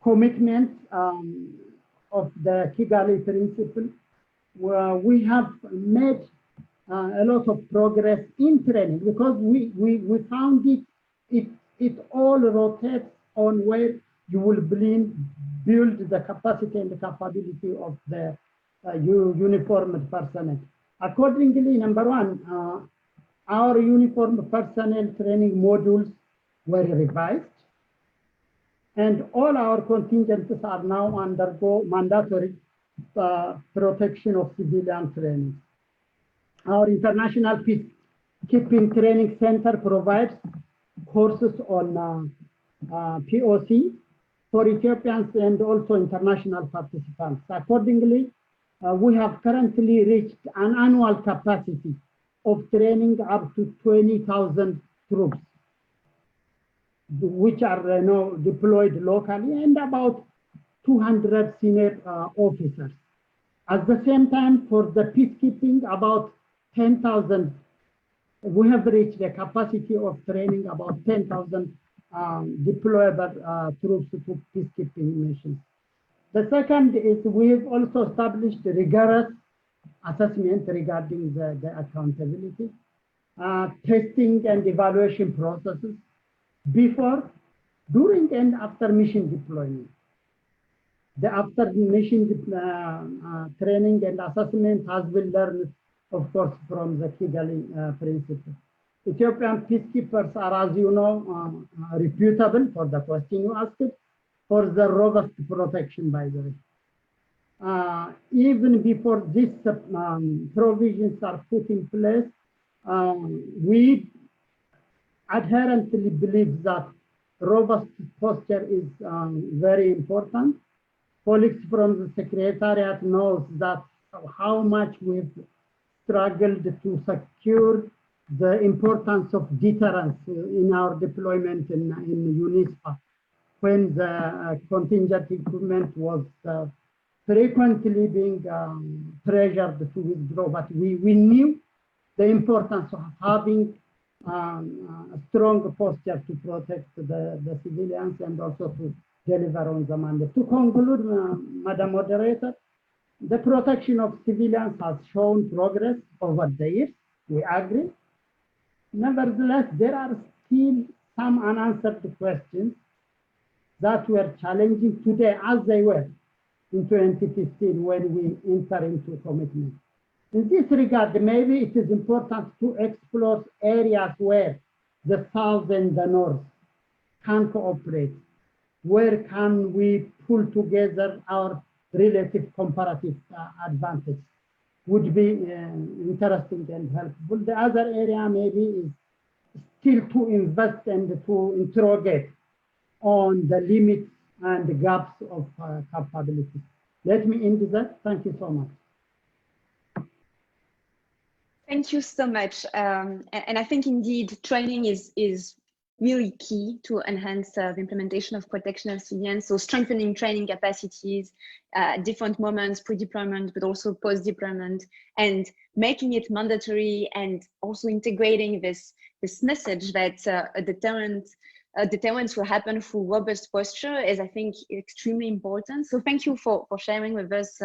commitments of the Kigali Principles, we have made a lot of progress in training because we found it all rotates on where you will build the capacity and the capability of the uniformed personnel. Accordingly, number one, our uniformed personnel training modules were revised, and all our contingents are now undergo mandatory protection of civilian training. Our International Peacekeeping Training Center provides courses on POC for Ethiopians and also international participants. Accordingly, we have currently reached an annual capacity of training up to 20,000 troops, which are deployed locally, and about 200 senior officers. At the same time, for the peacekeeping, about 10,000, we have reached a capacity of training about 10,000 deployable troops to peacekeeping missions. The second is we've also established rigorous assessment regarding the accountability, testing and evaluation processes before, during, and after mission deployment. The after mission training and assessment has been learned, of course, from the Kigali Principles. Ethiopian peacekeepers are, as you know, reputable for the question you asked, for the robust protection, by the way. Even before these provisions are put in place, we adherently believe that robust posture is very important. Colleagues from the Secretariat knows that how much we've struggled to secure the importance of deterrence in our deployment in UNISPA when the contingent equipment was frequently being pressured to withdraw, but we knew the importance of having a strong posture to protect the civilians and also to deliver on the mandate. To conclude, Madam Moderator, the protection of civilians has shown progress over the years, we agree. Nevertheless, there are still some unanswered questions that were challenging today as they were in 2015 when we enter into commitment. In this regard, maybe it is important to explore areas where the South and the North can cooperate. Where can we pull together our relative comparative advantage? Would be interesting and helpful. The other area maybe is still to invest and to interrogate on the limits and the gaps of capabilities. Let me end that. Thank you so much. Thank you so much. And I think indeed training is really key to enhance the implementation of protection of civilians. So strengthening training capacities, different moments, pre-deployment, but also post-deployment, and making it mandatory, and also integrating this message that deterrence will happen through robust posture is, I think, extremely important. So thank you for sharing with us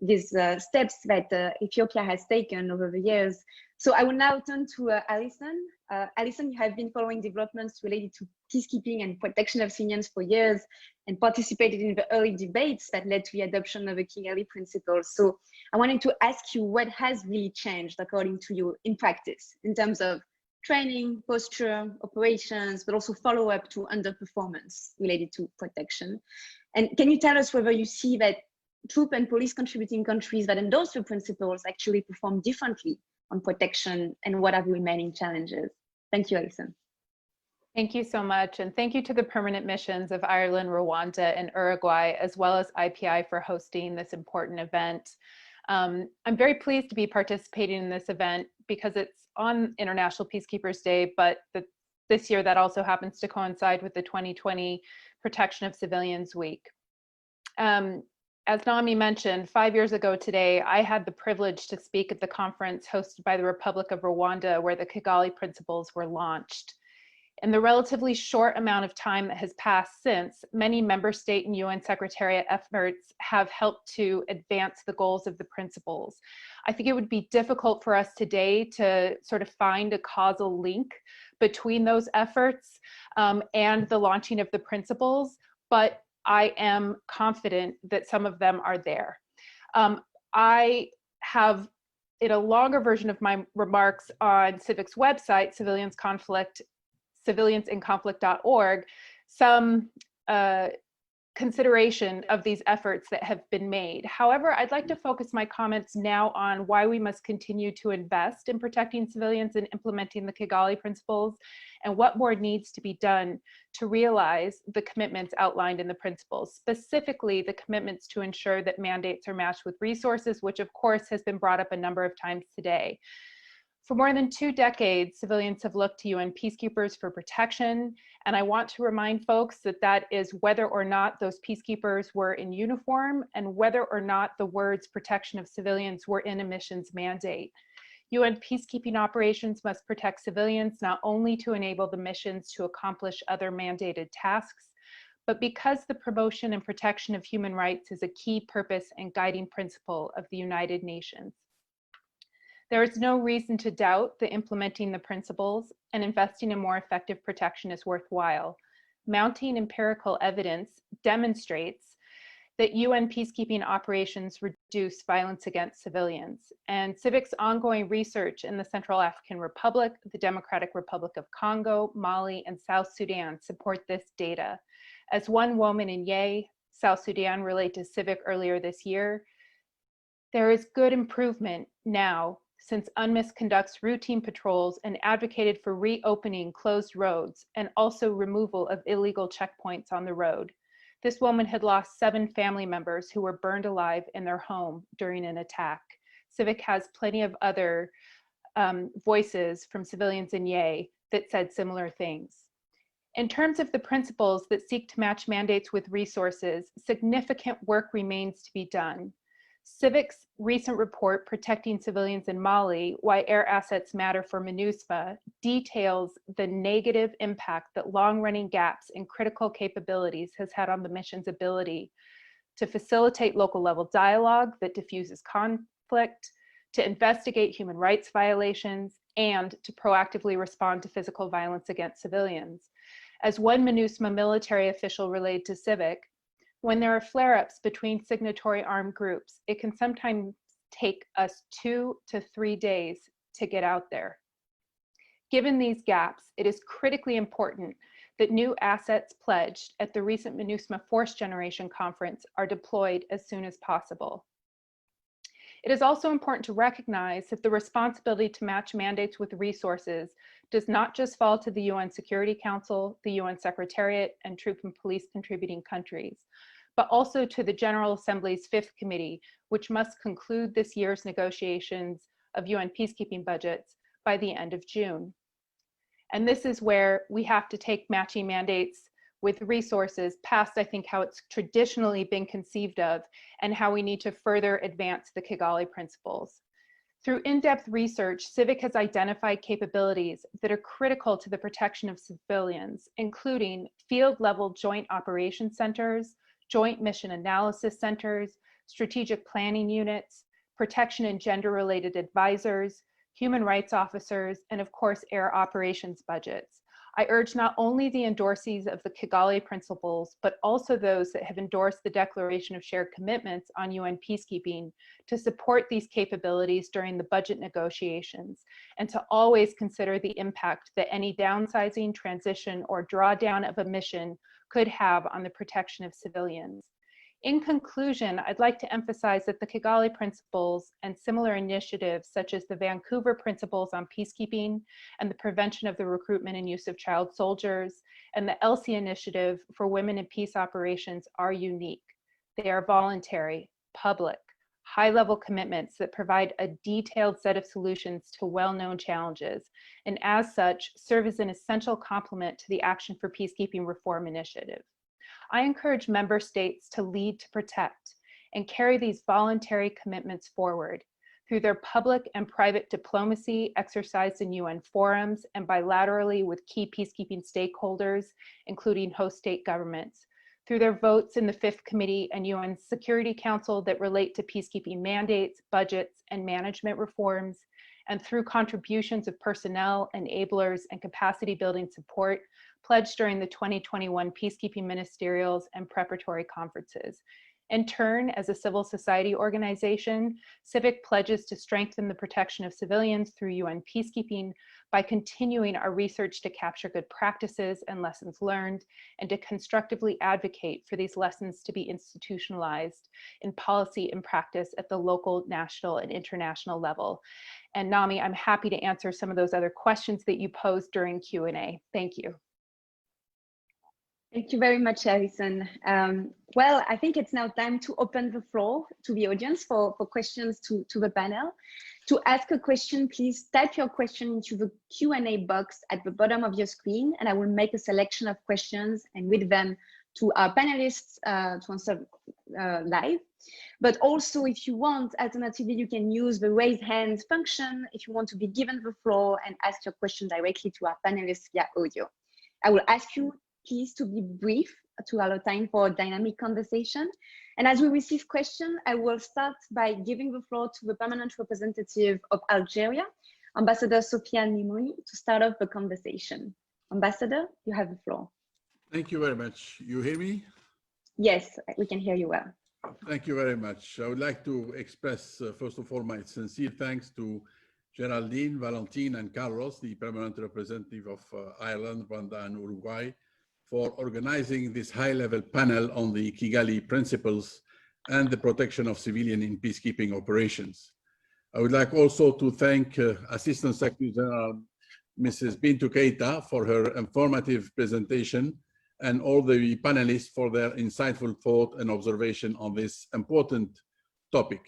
these steps that Ethiopia has taken over the years. So I will now turn to Alison. Alison, you have been following developments related to peacekeeping and protection of civilians for years and participated in the early debates that led to the adoption of the Kigali Principles. So I wanted to ask you what has really changed according to you in practice in terms of training, posture, operations, but also follow-up to underperformance related to protection. And can you tell us whether you see that troop and police contributing countries that endorse the principles actually perform differently on protection, and what are the remaining challenges? Thank you, Alison. Thank you so much. And thank you to the permanent missions of Ireland, Rwanda, and Uruguay, as well as IPI for hosting this important event. I'm very pleased to be participating in this event because it's on International Peacekeepers Day, but this year that also happens to coincide with the 2020 Protection of Civilians Week. As Namie mentioned, 5 years ago today, I had the privilege to speak at the conference hosted by the Republic of Rwanda, where the Kigali Principles were launched. In the relatively short amount of time that has passed since, many member state and UN Secretariat efforts have helped to advance the goals of the principles. I think it would be difficult for us today to sort of find a causal link between those efforts and the launching of the principles, but I am confident that some of them are there. I have, in a longer version of my remarks on Civic's website, civiliansinconflict.org, some consideration of these efforts that have been made. However, I'd like to focus my comments now on why we must continue to invest in protecting civilians and implementing the Kigali Principles, and what more needs to be done to realize the commitments outlined in the principles, specifically the commitments to ensure that mandates are matched with resources, which of course has been brought up a number of times today. For more than 2 decades, civilians have looked to UN peacekeepers for protection, and I want to remind folks that that is whether or not those peacekeepers were in uniform and whether or not the words protection of civilians were in a mission's mandate. UN peacekeeping operations must protect civilians not only to enable the missions to accomplish other mandated tasks, but because the promotion and protection of human rights is a key purpose and guiding principle of the United Nations. There is no reason to doubt that implementing the principles and investing in more effective protection is worthwhile. Mounting empirical evidence demonstrates that UN peacekeeping operations reduce violence against civilians. And Civic's ongoing research in the Central African Republic, the Democratic Republic of Congo, Mali, and South Sudan support this data. As one woman in Yei, South Sudan, relayed to Civic earlier this year, there is good improvement now since UNMISS conducts routine patrols and advocated for reopening closed roads and also removal of illegal checkpoints on the road. This woman had lost 7 family members who were burned alive in their home during an attack. Civic has plenty of other voices from civilians in Yei that said similar things. In terms of the principles that seek to match mandates with resources, significant work remains to be done. Civic's recent report, Protecting Civilians in Mali, Why Air Assets Matter for MINUSMA, details the negative impact that long-running gaps in critical capabilities has had on the mission's ability to facilitate local-level dialogue that diffuses conflict, to investigate human rights violations, and to proactively respond to physical violence against civilians. As one MINUSMA military official relayed to Civic, when there are flare-ups between signatory armed groups, it can sometimes take us 2 to 3 days to get out there. Given these gaps, it is critically important that new assets pledged at the recent MINUSMA Force Generation Conference are deployed as soon as possible. It is also important to recognize that the responsibility to match mandates with resources does not just fall to the UN Security Council, the UN Secretariat, and troop and police contributing countries, but also to the General Assembly's Fifth Committee, which must conclude this year's negotiations of UN peacekeeping budgets by the end of June. And this is where we have to take matching mandates with resources past, I think, how it's traditionally been conceived of, and how we need to further advance the Kigali Principles. Through in-depth research, Civic has identified capabilities that are critical to the protection of civilians, including field-level joint operations centers, joint mission analysis centers, strategic planning units, protection and gender-related advisors, human rights officers, and of course, air operations budgets. I urge not only the endorsees of the Kigali Principles, but also those that have endorsed the Declaration of Shared Commitments on UN peacekeeping to support these capabilities during the budget negotiations, and to always consider the impact that any downsizing, transition, or drawdown of a mission could have on the protection of civilians. In conclusion, I'd like to emphasize that the Kigali Principles and similar initiatives such as the Vancouver Principles on Peacekeeping and the Prevention of the Recruitment and Use of Child Soldiers and the ELSI Initiative for Women in Peace Operations are unique. They are voluntary, public, high-level commitments that provide a detailed set of solutions to well-known challenges, and as such, serve as an essential complement to the Action for Peacekeeping Reform Initiative. I encourage member states to lead to protect and carry these voluntary commitments forward through their public and private diplomacy exercised in UN forums and bilaterally with key peacekeeping stakeholders, including host state governments, through their votes in the Fifth Committee and UN Security Council that relate to peacekeeping mandates, budgets, and management reforms, and through contributions of personnel, enablers, and capacity building support pledged during the 2021 Peacekeeping Ministerials and Preparatory Conferences. In turn, as a civil society organization, Civic pledges to strengthen the protection of civilians through UN peacekeeping by continuing our research to capture good practices and lessons learned, and to constructively advocate for these lessons to be institutionalized in policy and practice at the local, national, and international level. And Namie, I'm happy to answer some of those other questions that you posed during Q&A. Thank you. Thank you very much, Alison. Well, I think it's now time to open the floor to the audience for questions to the panel. To ask a question, please type your question into the Q&A box at the bottom of your screen, and I will make a selection of questions and read them to our panelists to answer live. But also, if you want, alternatively, you can use the raise hand function if you want to be given the floor and ask your question directly to our panelists via audio. I will ask you please to be brief to allow time for a dynamic conversation. And as we receive questions, I will start by giving the floor to the permanent representative of Algeria, Ambassador Sofia Nimoni, to start off the conversation. Ambassador, you have the floor. Thank you very much. You hear me? Yes, we can hear you well. Thank you very much. I would like to express, first of all, my sincere thanks to Geraldine, Valentine, and Carlos, the permanent representative of Ireland, Rwanda, and Uruguay, for organizing this high-level panel on the Kigali Principles and the protection of civilians in peacekeeping operations. I would like also to thank Assistant Secretary General Mrs. Bintou Keita for her informative presentation, and all the panelists for their insightful thought and observation on this important topic.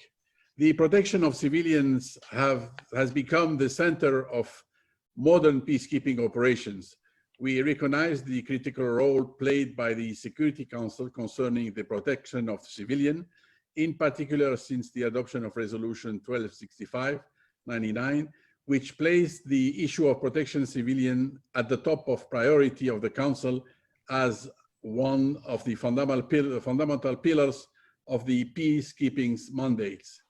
The protection of civilians has become the center of modern peacekeeping operations, We recognize the critical role played by the Security Council concerning the protection of civilians, in particular since the adoption of Resolution 1265/99, which placed the issue of protection civilian at the top of priority of the Council as one of the fundamental pillars of the peacekeeping mandates.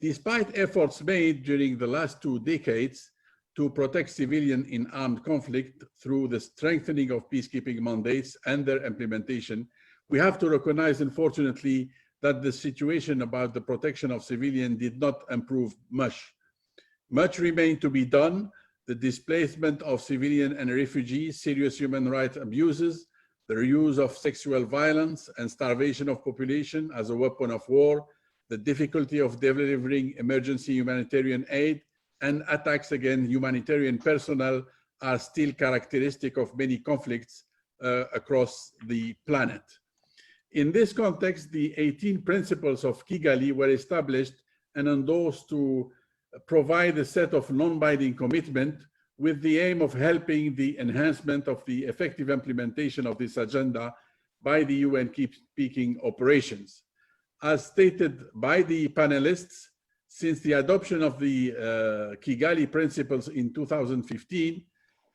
Despite efforts made during the last 2 decades to protect civilians in armed conflict through the strengthening of peacekeeping mandates and their implementation, we have to recognize, unfortunately, that the situation about the protection of civilians did not improve much. Much remained to be done. The displacement of civilians and refugees, serious human rights abuses, the use of sexual violence and starvation of population as a weapon of war, the difficulty of delivering emergency humanitarian aid, and attacks against humanitarian personnel are still characteristic of many conflicts across the planet. In this context, the 18 principles of Kigali were established and endorsed to provide a set of non-binding commitments with the aim of helping the enhancement of the effective implementation of this agenda by the UN peacekeeping operations. As stated by the panelists, since the adoption of the Kigali Principles in 2015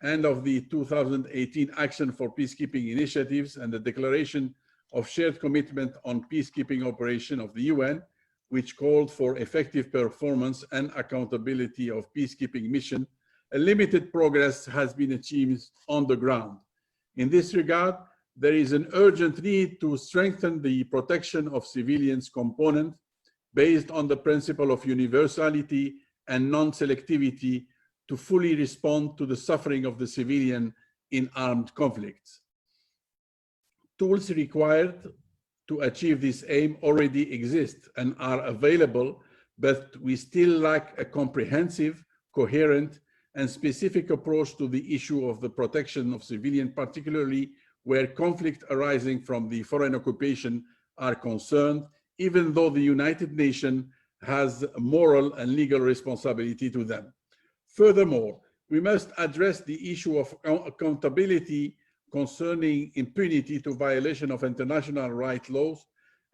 and of the 2018 Action for Peacekeeping Initiatives and the Declaration of Shared Commitment on Peacekeeping Operation of the UN, which called for effective performance and accountability of peacekeeping mission, a limited progress has been achieved on the ground. In this regard, there is an urgent need to strengthen the protection of civilians component based on the principle of universality and non-selectivity to fully respond to the suffering of the civilian in armed conflicts. Tools required to achieve this aim already exist and are available, but we still lack a comprehensive, coherent, and specific approach to the issue of the protection of civilians, particularly where conflict arising from the foreign occupation are concerned, even though the United Nations has moral and legal responsibility to them. Furthermore, we must address the issue of accountability concerning impunity to violation of international rights laws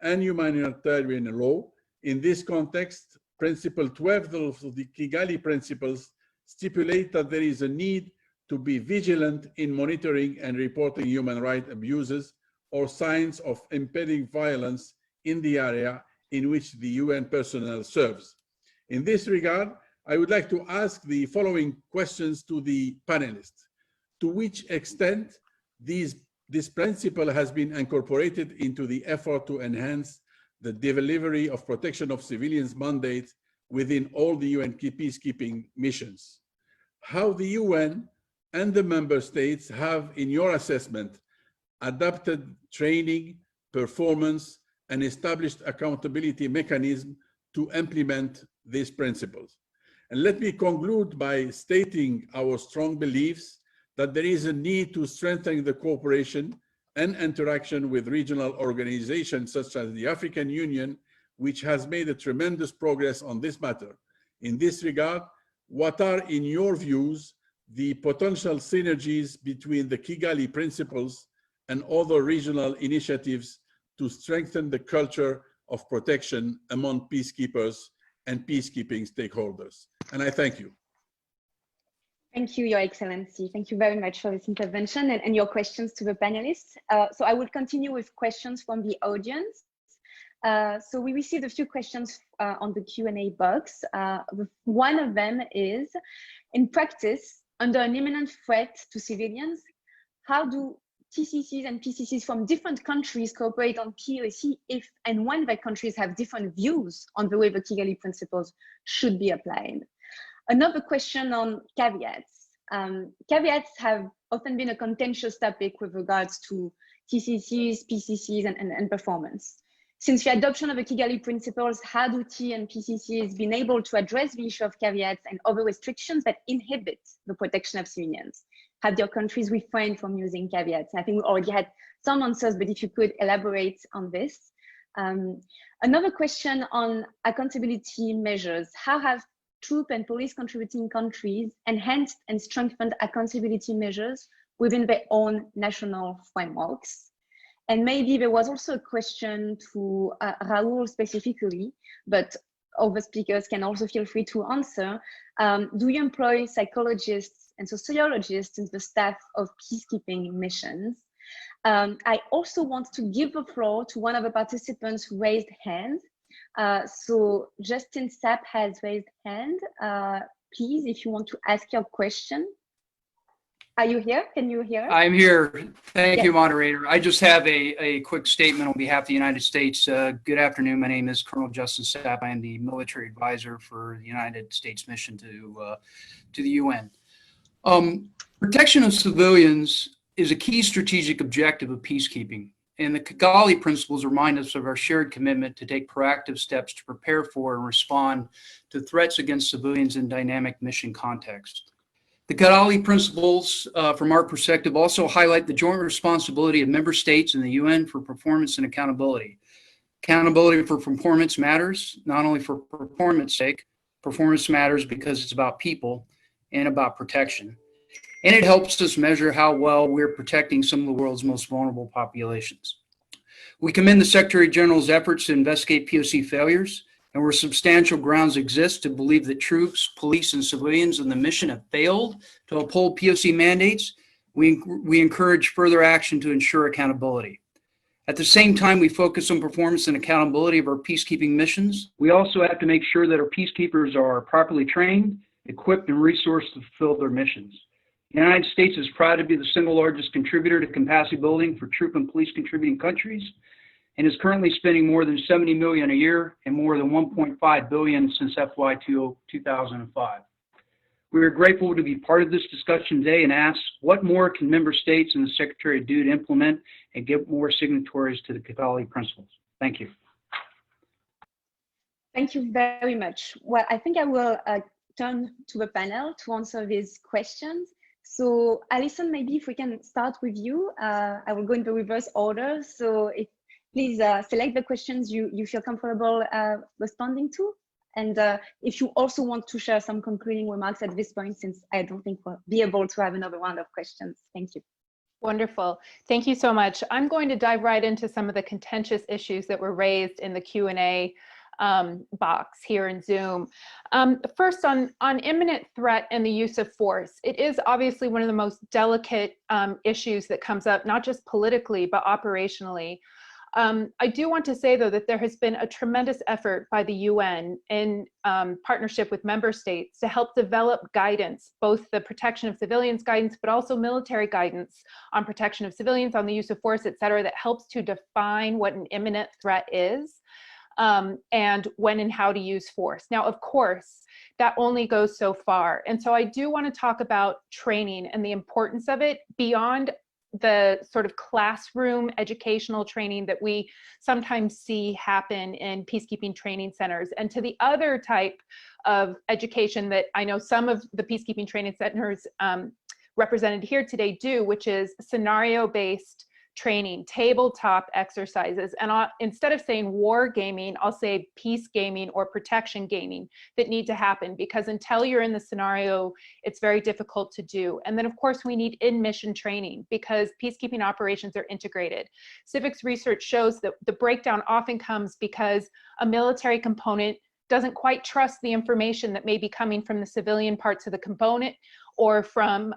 and humanitarian law. In this context, Principle 12 of the Kigali Principles stipulate that there is a need to be vigilant in monitoring and reporting human rights abuses or signs of impending violence in the area in which the UN personnel serves. In this regard, I would like to ask the following questions to the panelists. To which extent this principle has been incorporated into the effort to enhance the delivery of protection of civilians mandates within all the UN peacekeeping missions? How the UN and the member states have, in your assessment, adapted training, performance, and established accountability mechanism to implement these principles. And let me conclude by stating our strong beliefs that there is a need to strengthen the cooperation and interaction with regional organizations such as the African Union, which has made a tremendous progress on this matter. In this regard, what are, in your views, the potential synergies between the Kigali Principles and other regional initiatives to strengthen the culture of protection among peacekeepers and peacekeeping stakeholders? And I thank you. Thank you, Your Excellency. Thank you very much for this intervention and your questions to the panelists. So I will continue with questions from the audience. So we received a few questions on the Q&A box. One of them is, in practice, under an imminent threat to civilians, how do TCCs and PCCs from different countries cooperate on POC if and when their countries have different views on the way the Kigali Principles should be applied? Another question on caveats. Caveats have often been a contentious topic with regards to TCCs, PCCs, and performance. Since the adoption of the Kigali Principles, how do T and PCCs been able to address the issue of caveats and other restrictions that inhibit the protection of civilians? Have their countries refrained from using caveats? I think we already had some answers, but if you could elaborate on this. Another question on accountability measures. How have troop and police contributing countries enhanced and strengthened accountability measures within their own national frameworks. And maybe there was also a question to Raoul specifically, but other speakers can also feel free to answer. Do you employ psychologists and sociologists in the staff of peacekeeping missions? I also want to give the floor to one of the participants who raised hand. So Justin Sapp has raised hand. Please, if you want to ask your question. Are you here? Can you hear us? I'm here. Thank you, Yes. moderator. I just have a quick statement on behalf of the United States. Good afternoon. My name is Colonel Justin Sapp. I am the military advisor for the United States mission to the UN. Protection of civilians is a key strategic objective of peacekeeping, and the Kigali Principles remind us of our shared commitment to take proactive steps to prepare for and respond to threats against civilians in dynamic mission context. The Kigali Principles, from our perspective, also highlight the joint responsibility of member states and the UN for performance and accountability. Accountability for performance matters, not only for performance sake. Performance matters because it's about people and about protection. And it helps us measure how well we're protecting some of the world's most vulnerable populations. We commend the Secretary General's efforts to investigate POC failures, and where substantial grounds exist to believe that troops, police, and civilians in the mission have failed to uphold POC mandates, we encourage further action to ensure accountability. At the same time, we focus on performance and accountability of our peacekeeping missions. We also have to make sure that our peacekeepers are properly trained, equipped, and resourced to fulfill their missions. The United States is proud to be the single largest contributor to capacity building for troop and police contributing countries, and is currently spending more than $70 million a year and more than $1.5 billion since FY 2005. We are grateful to be part of this discussion today and ask, what more can member states and the Secretary do to implement and get more signatories to the Kigali Principles? Thank you. Thank you very much. Well, I think I will turn to the panel to answer these questions. So Alison, maybe if we can start with you. I will go in the reverse order. So please select the questions you feel comfortable responding to. And if you also want to share some concluding remarks at this point, since I don't think we'll be able to have another round of questions. Thank you. Wonderful. Thank you so much. I'm going to dive right into some of the contentious issues that were raised in the Q&A box here in Zoom. First, on imminent threat and the use of force. It is obviously one of the most delicate issues that comes up, not just politically, but operationally. I do want to say, though, that there has been a tremendous effort by the UN in partnership with member states to help develop guidance, both the protection of civilians guidance, but also military guidance on protection of civilians, on the use of force, et cetera, that helps to define what an imminent threat is and when and how to use force. Now, of course, that only goes so far. And so I do want to talk about training and the importance of it beyond the sort of classroom educational training that we sometimes see happen in peacekeeping training centers, and to the other type of education that I know some of the peacekeeping training centers represented here today do, which is scenario-based training, tabletop exercises. And instead of saying war gaming, I'll say peace gaming or protection gaming that need to happen, because until you're in the scenario, it's very difficult to do. And then of course we need in-mission training, because peacekeeping operations are integrated. Civics research shows that the breakdown often comes because a military component doesn't quite trust the information that may be coming from the civilian parts of the component or from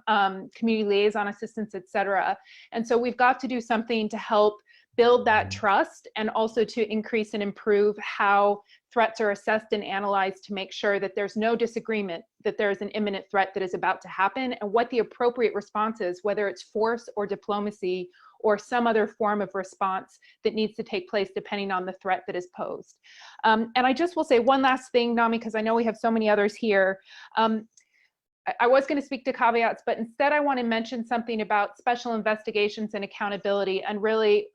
community liaison assistance, et cetera. And so we've got to do something to help build that trust, and also to increase and improve how threats are assessed and analyzed to make sure that there's no disagreement that there's an imminent threat that is about to happen, and what the appropriate response is, whether it's force or diplomacy or some other form of response that needs to take place depending on the threat that is posed. And I just will say one last thing, Namie, because I know we have so many others here. I was going to speak to caveats, but instead I want to mention something about special investigations and accountability, and really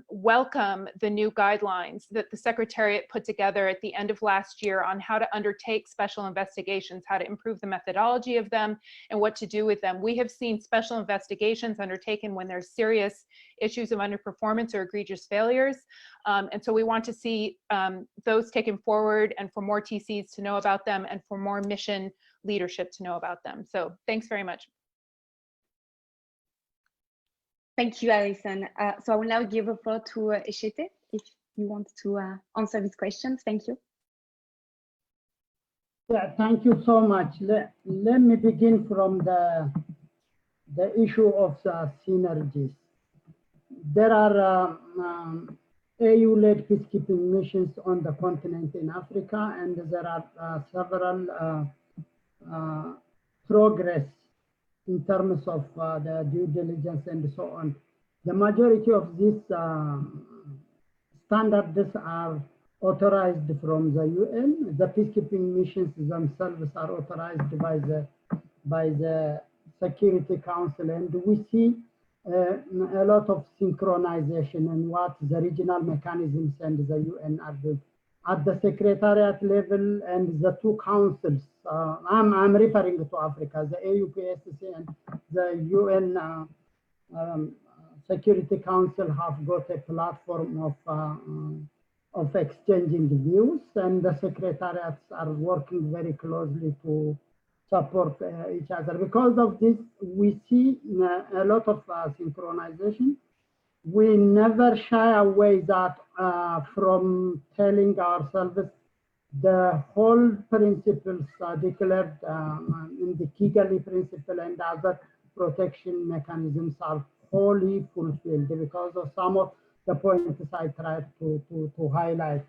welcome the new guidelines that the Secretariat put together at the end of last year on how to undertake special investigations, how to improve the methodology of them, and what to do with them. We have seen special investigations undertaken when there's serious issues of underperformance or egregious failures. And so we want to see those taken forward, and for more TCs to know about them, and for more mission leadership to know about them. So thanks very much. Thank you, Alison. So I will now give the floor to Eshete, if you want to answer these questions. Thank you. Yeah, thank you so much. Let me begin from the issue of synergies. There are AU-led peacekeeping missions on the continent in Africa, and there are several progress in terms of the due diligence and so on. The majority of these standards are authorized from the UN. The peacekeeping missions themselves are authorized by the Security Council, and we see a lot of synchronization in what the regional mechanisms and the UN are doing. At the secretariat level and the two councils, I'm referring to Africa, the AUPSC and the UN Security Council have got a platform of exchanging views, and the secretariats are working very closely to support each other. Because of this, we see a lot of synchronization. We never shy away that from telling ourselves the whole principles declared in the Kigali Principles and other protection mechanisms are wholly fulfilled because of some of the points I tried to highlight.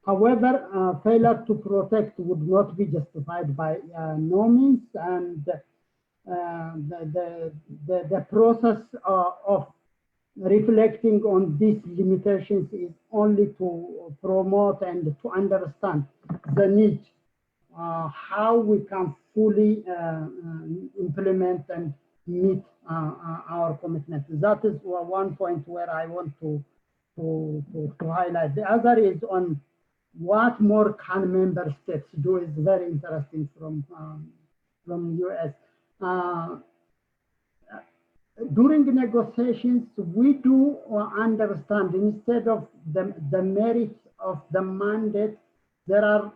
However, failure to protect would not be justified by no means, and the process of reflecting on these limitations is only to promote and to understand the need, how we can fully implement and meet our commitment. That is one point where I want to highlight. The other is on what more can member states do is very interesting from US. During negotiations, we do understand instead of the merits of the mandate, there are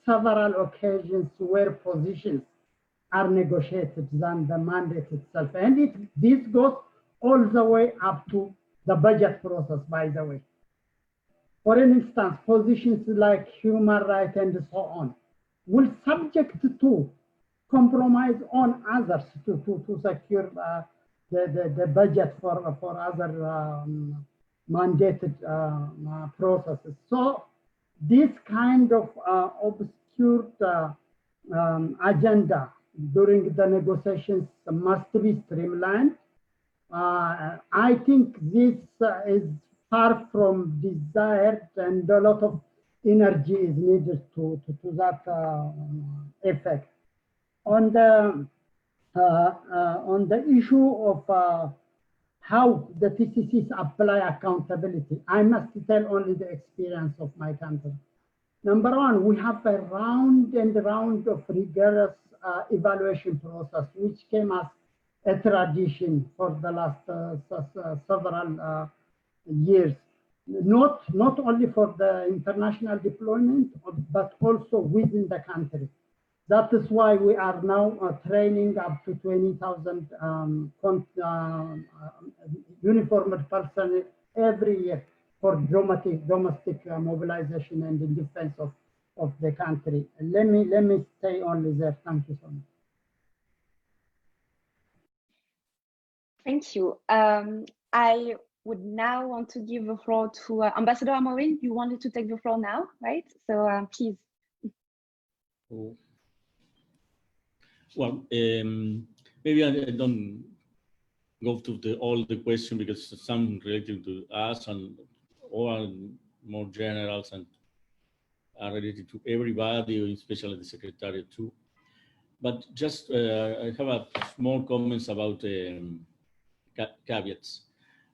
several occasions where positions are negotiated than the mandate itself. And this goes all the way up to the budget process, by the way. For instance, positions like human rights and so on will subject to compromise on others to secure the budget for other mandated processes. So this kind of obscure agenda during the negotiations must be streamlined. I think this is far from desired, and a lot of energy is needed to that effect. On the issue of how the TCCs apply accountability, I must tell only the experience of my country. Number one, we have a round and round of rigorous evaluation process, which came as a tradition for the last several years, not only for the international deployment, but also within the country. That is why we are now training up to 20,000 uniformed personnel every year for domestic mobilization and in defense of the country. Let me stay only there. Thank you so much. Thank you. I would now want to give the floor to Ambassador Amorim. You wanted to take the floor now, right? So please. Well, maybe I don't go to all the questions because some related to us and all more generals and are related to everybody, especially the Secretariat too. But just I have a small comments about caveats.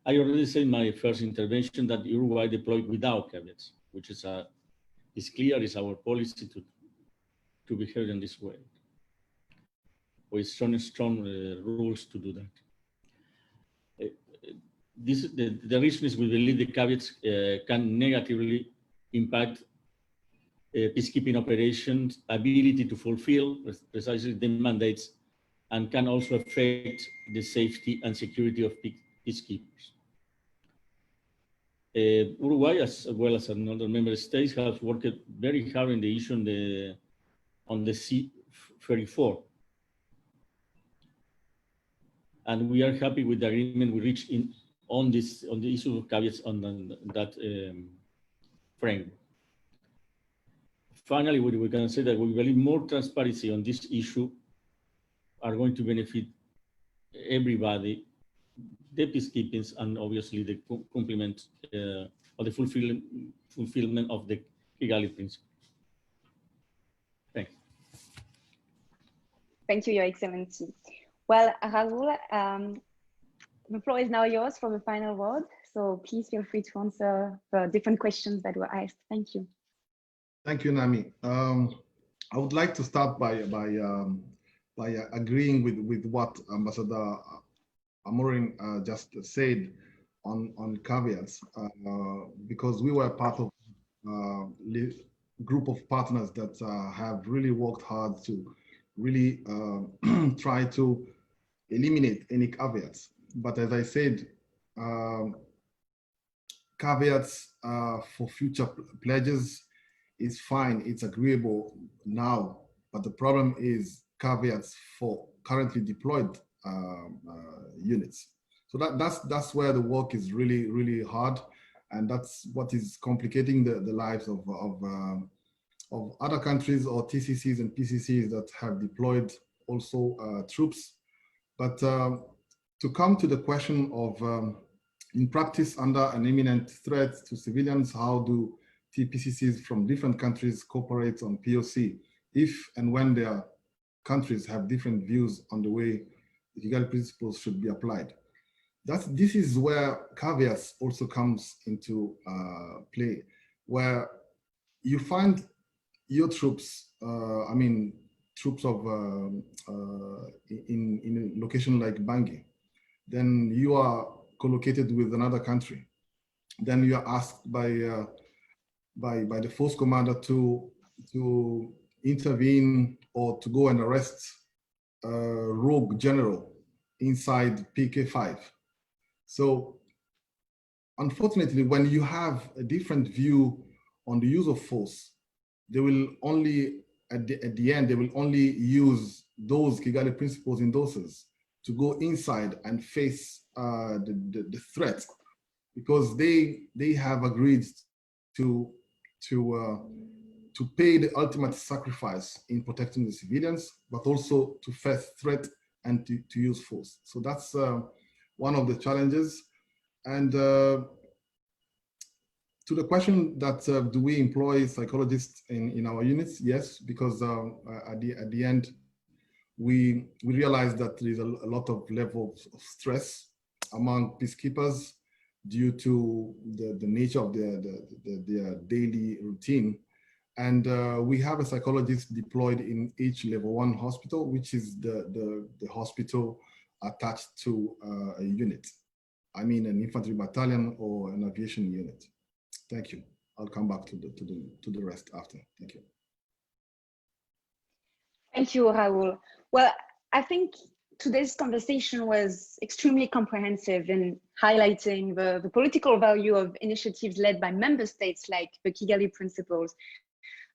I already said in my first intervention that Uruguay deployed without caveats, which is clear is our policy to behave in this way, with strong rules to do that. The reason is we believe the caveats can negatively impact peacekeeping operations' ability to fulfill precisely the mandates, and can also affect the safety and security of peacekeepers. Uruguay, as well as another member states, has worked very hard in the issue on the C-34. And we are happy with the agreement we reached on the issue of caveats on that frame. Finally, we can say that we believe more transparency on this issue are going to benefit everybody, the peacekeeping, and obviously the complement or the fulfillment of the Kigali Principles. Thanks. Thank you, Your Excellency. Well, Raul, the floor is now yours for the final word. So please feel free to answer the different questions that were asked. Thank you. Thank you, Namie. I would like to start by agreeing with what Ambassador Amorim just said on caveats, because we were part of a group of partners that have really worked hard to really try to eliminate any caveats. But as I said, caveats for future pledges is fine, it's agreeable now, but the problem is caveats for currently deployed units. So that's where the work is really hard, and that's what is complicating the lives of other countries or TCCs and PCCs that have deployed also troops. But to come to the question of, in practice, under an imminent threat to civilians, how do TPCCs from different countries cooperate on POC if and when their countries have different views on the way the Kigali Principles should be applied? This is where caveats also comes into play, where you find your troops, troops of in a location like Bangui, then you are collocated with another country. Then you are asked by the force commander to intervene or to go and arrest a rogue general inside PK5. So unfortunately, when you have a different view on the use of force, they will only, at the end, they will only use those Kigali Principles endorses to go inside and face the threat, because they have agreed to pay the ultimate sacrifice in protecting the civilians, but also to face threat and to use force. So that's one of the challenges. And to the question that do we employ psychologists in our units? Yes, because at the end, we realize that there is a lot of levels of stress among peacekeepers due to the nature of their daily routine. And we have a psychologist deployed in each level 1 hospital, which is the hospital attached to a unit. I mean, an infantry battalion or an aviation unit. Thank you. I'll come back to the rest after. Thank you. Thank you, Raul. Well, I think today's conversation was extremely comprehensive in highlighting the political value of initiatives led by member states like the Kigali Principles,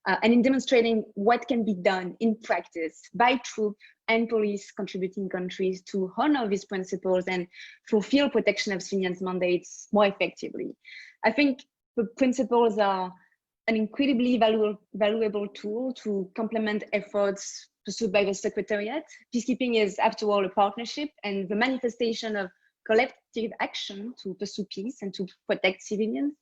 and in demonstrating what can be done in practice by troop and police contributing countries to honor these principles and fulfill protection of civilians' mandates more effectively. I think the principles are an incredibly valuable tool to complement efforts pursued by the Secretariat. Peacekeeping is, after all, a partnership and the manifestation of collective action to pursue peace and to protect civilians.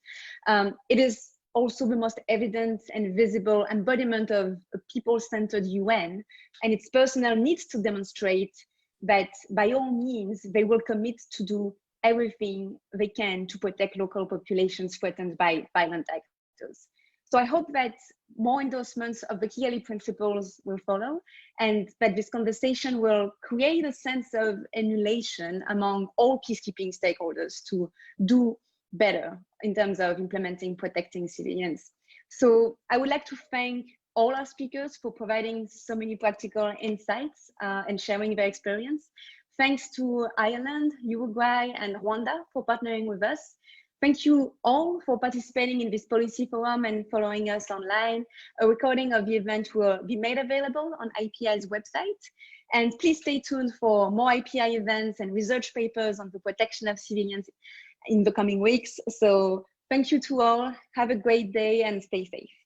It is also the most evident and visible embodiment of a people-centered UN, and its personnel needs to demonstrate that by all means, they will commit to do everything they can to protect local populations threatened by violent actors. So I hope that more endorsements of the Kigali Principles will follow, and that this conversation will create a sense of emulation among all peacekeeping stakeholders to do better in terms of implementing protecting civilians. So I would like to thank all our speakers for providing so many practical insights and sharing their experience. Thanks to Ireland, Uruguay, and Rwanda for partnering with us. Thank you all for participating in this policy forum and following us online. A recording of the event will be made available on IPI's website. And please stay tuned for more IPI events and research papers on the protection of civilians in the coming weeks. So thank you to all. Have a great day and stay safe.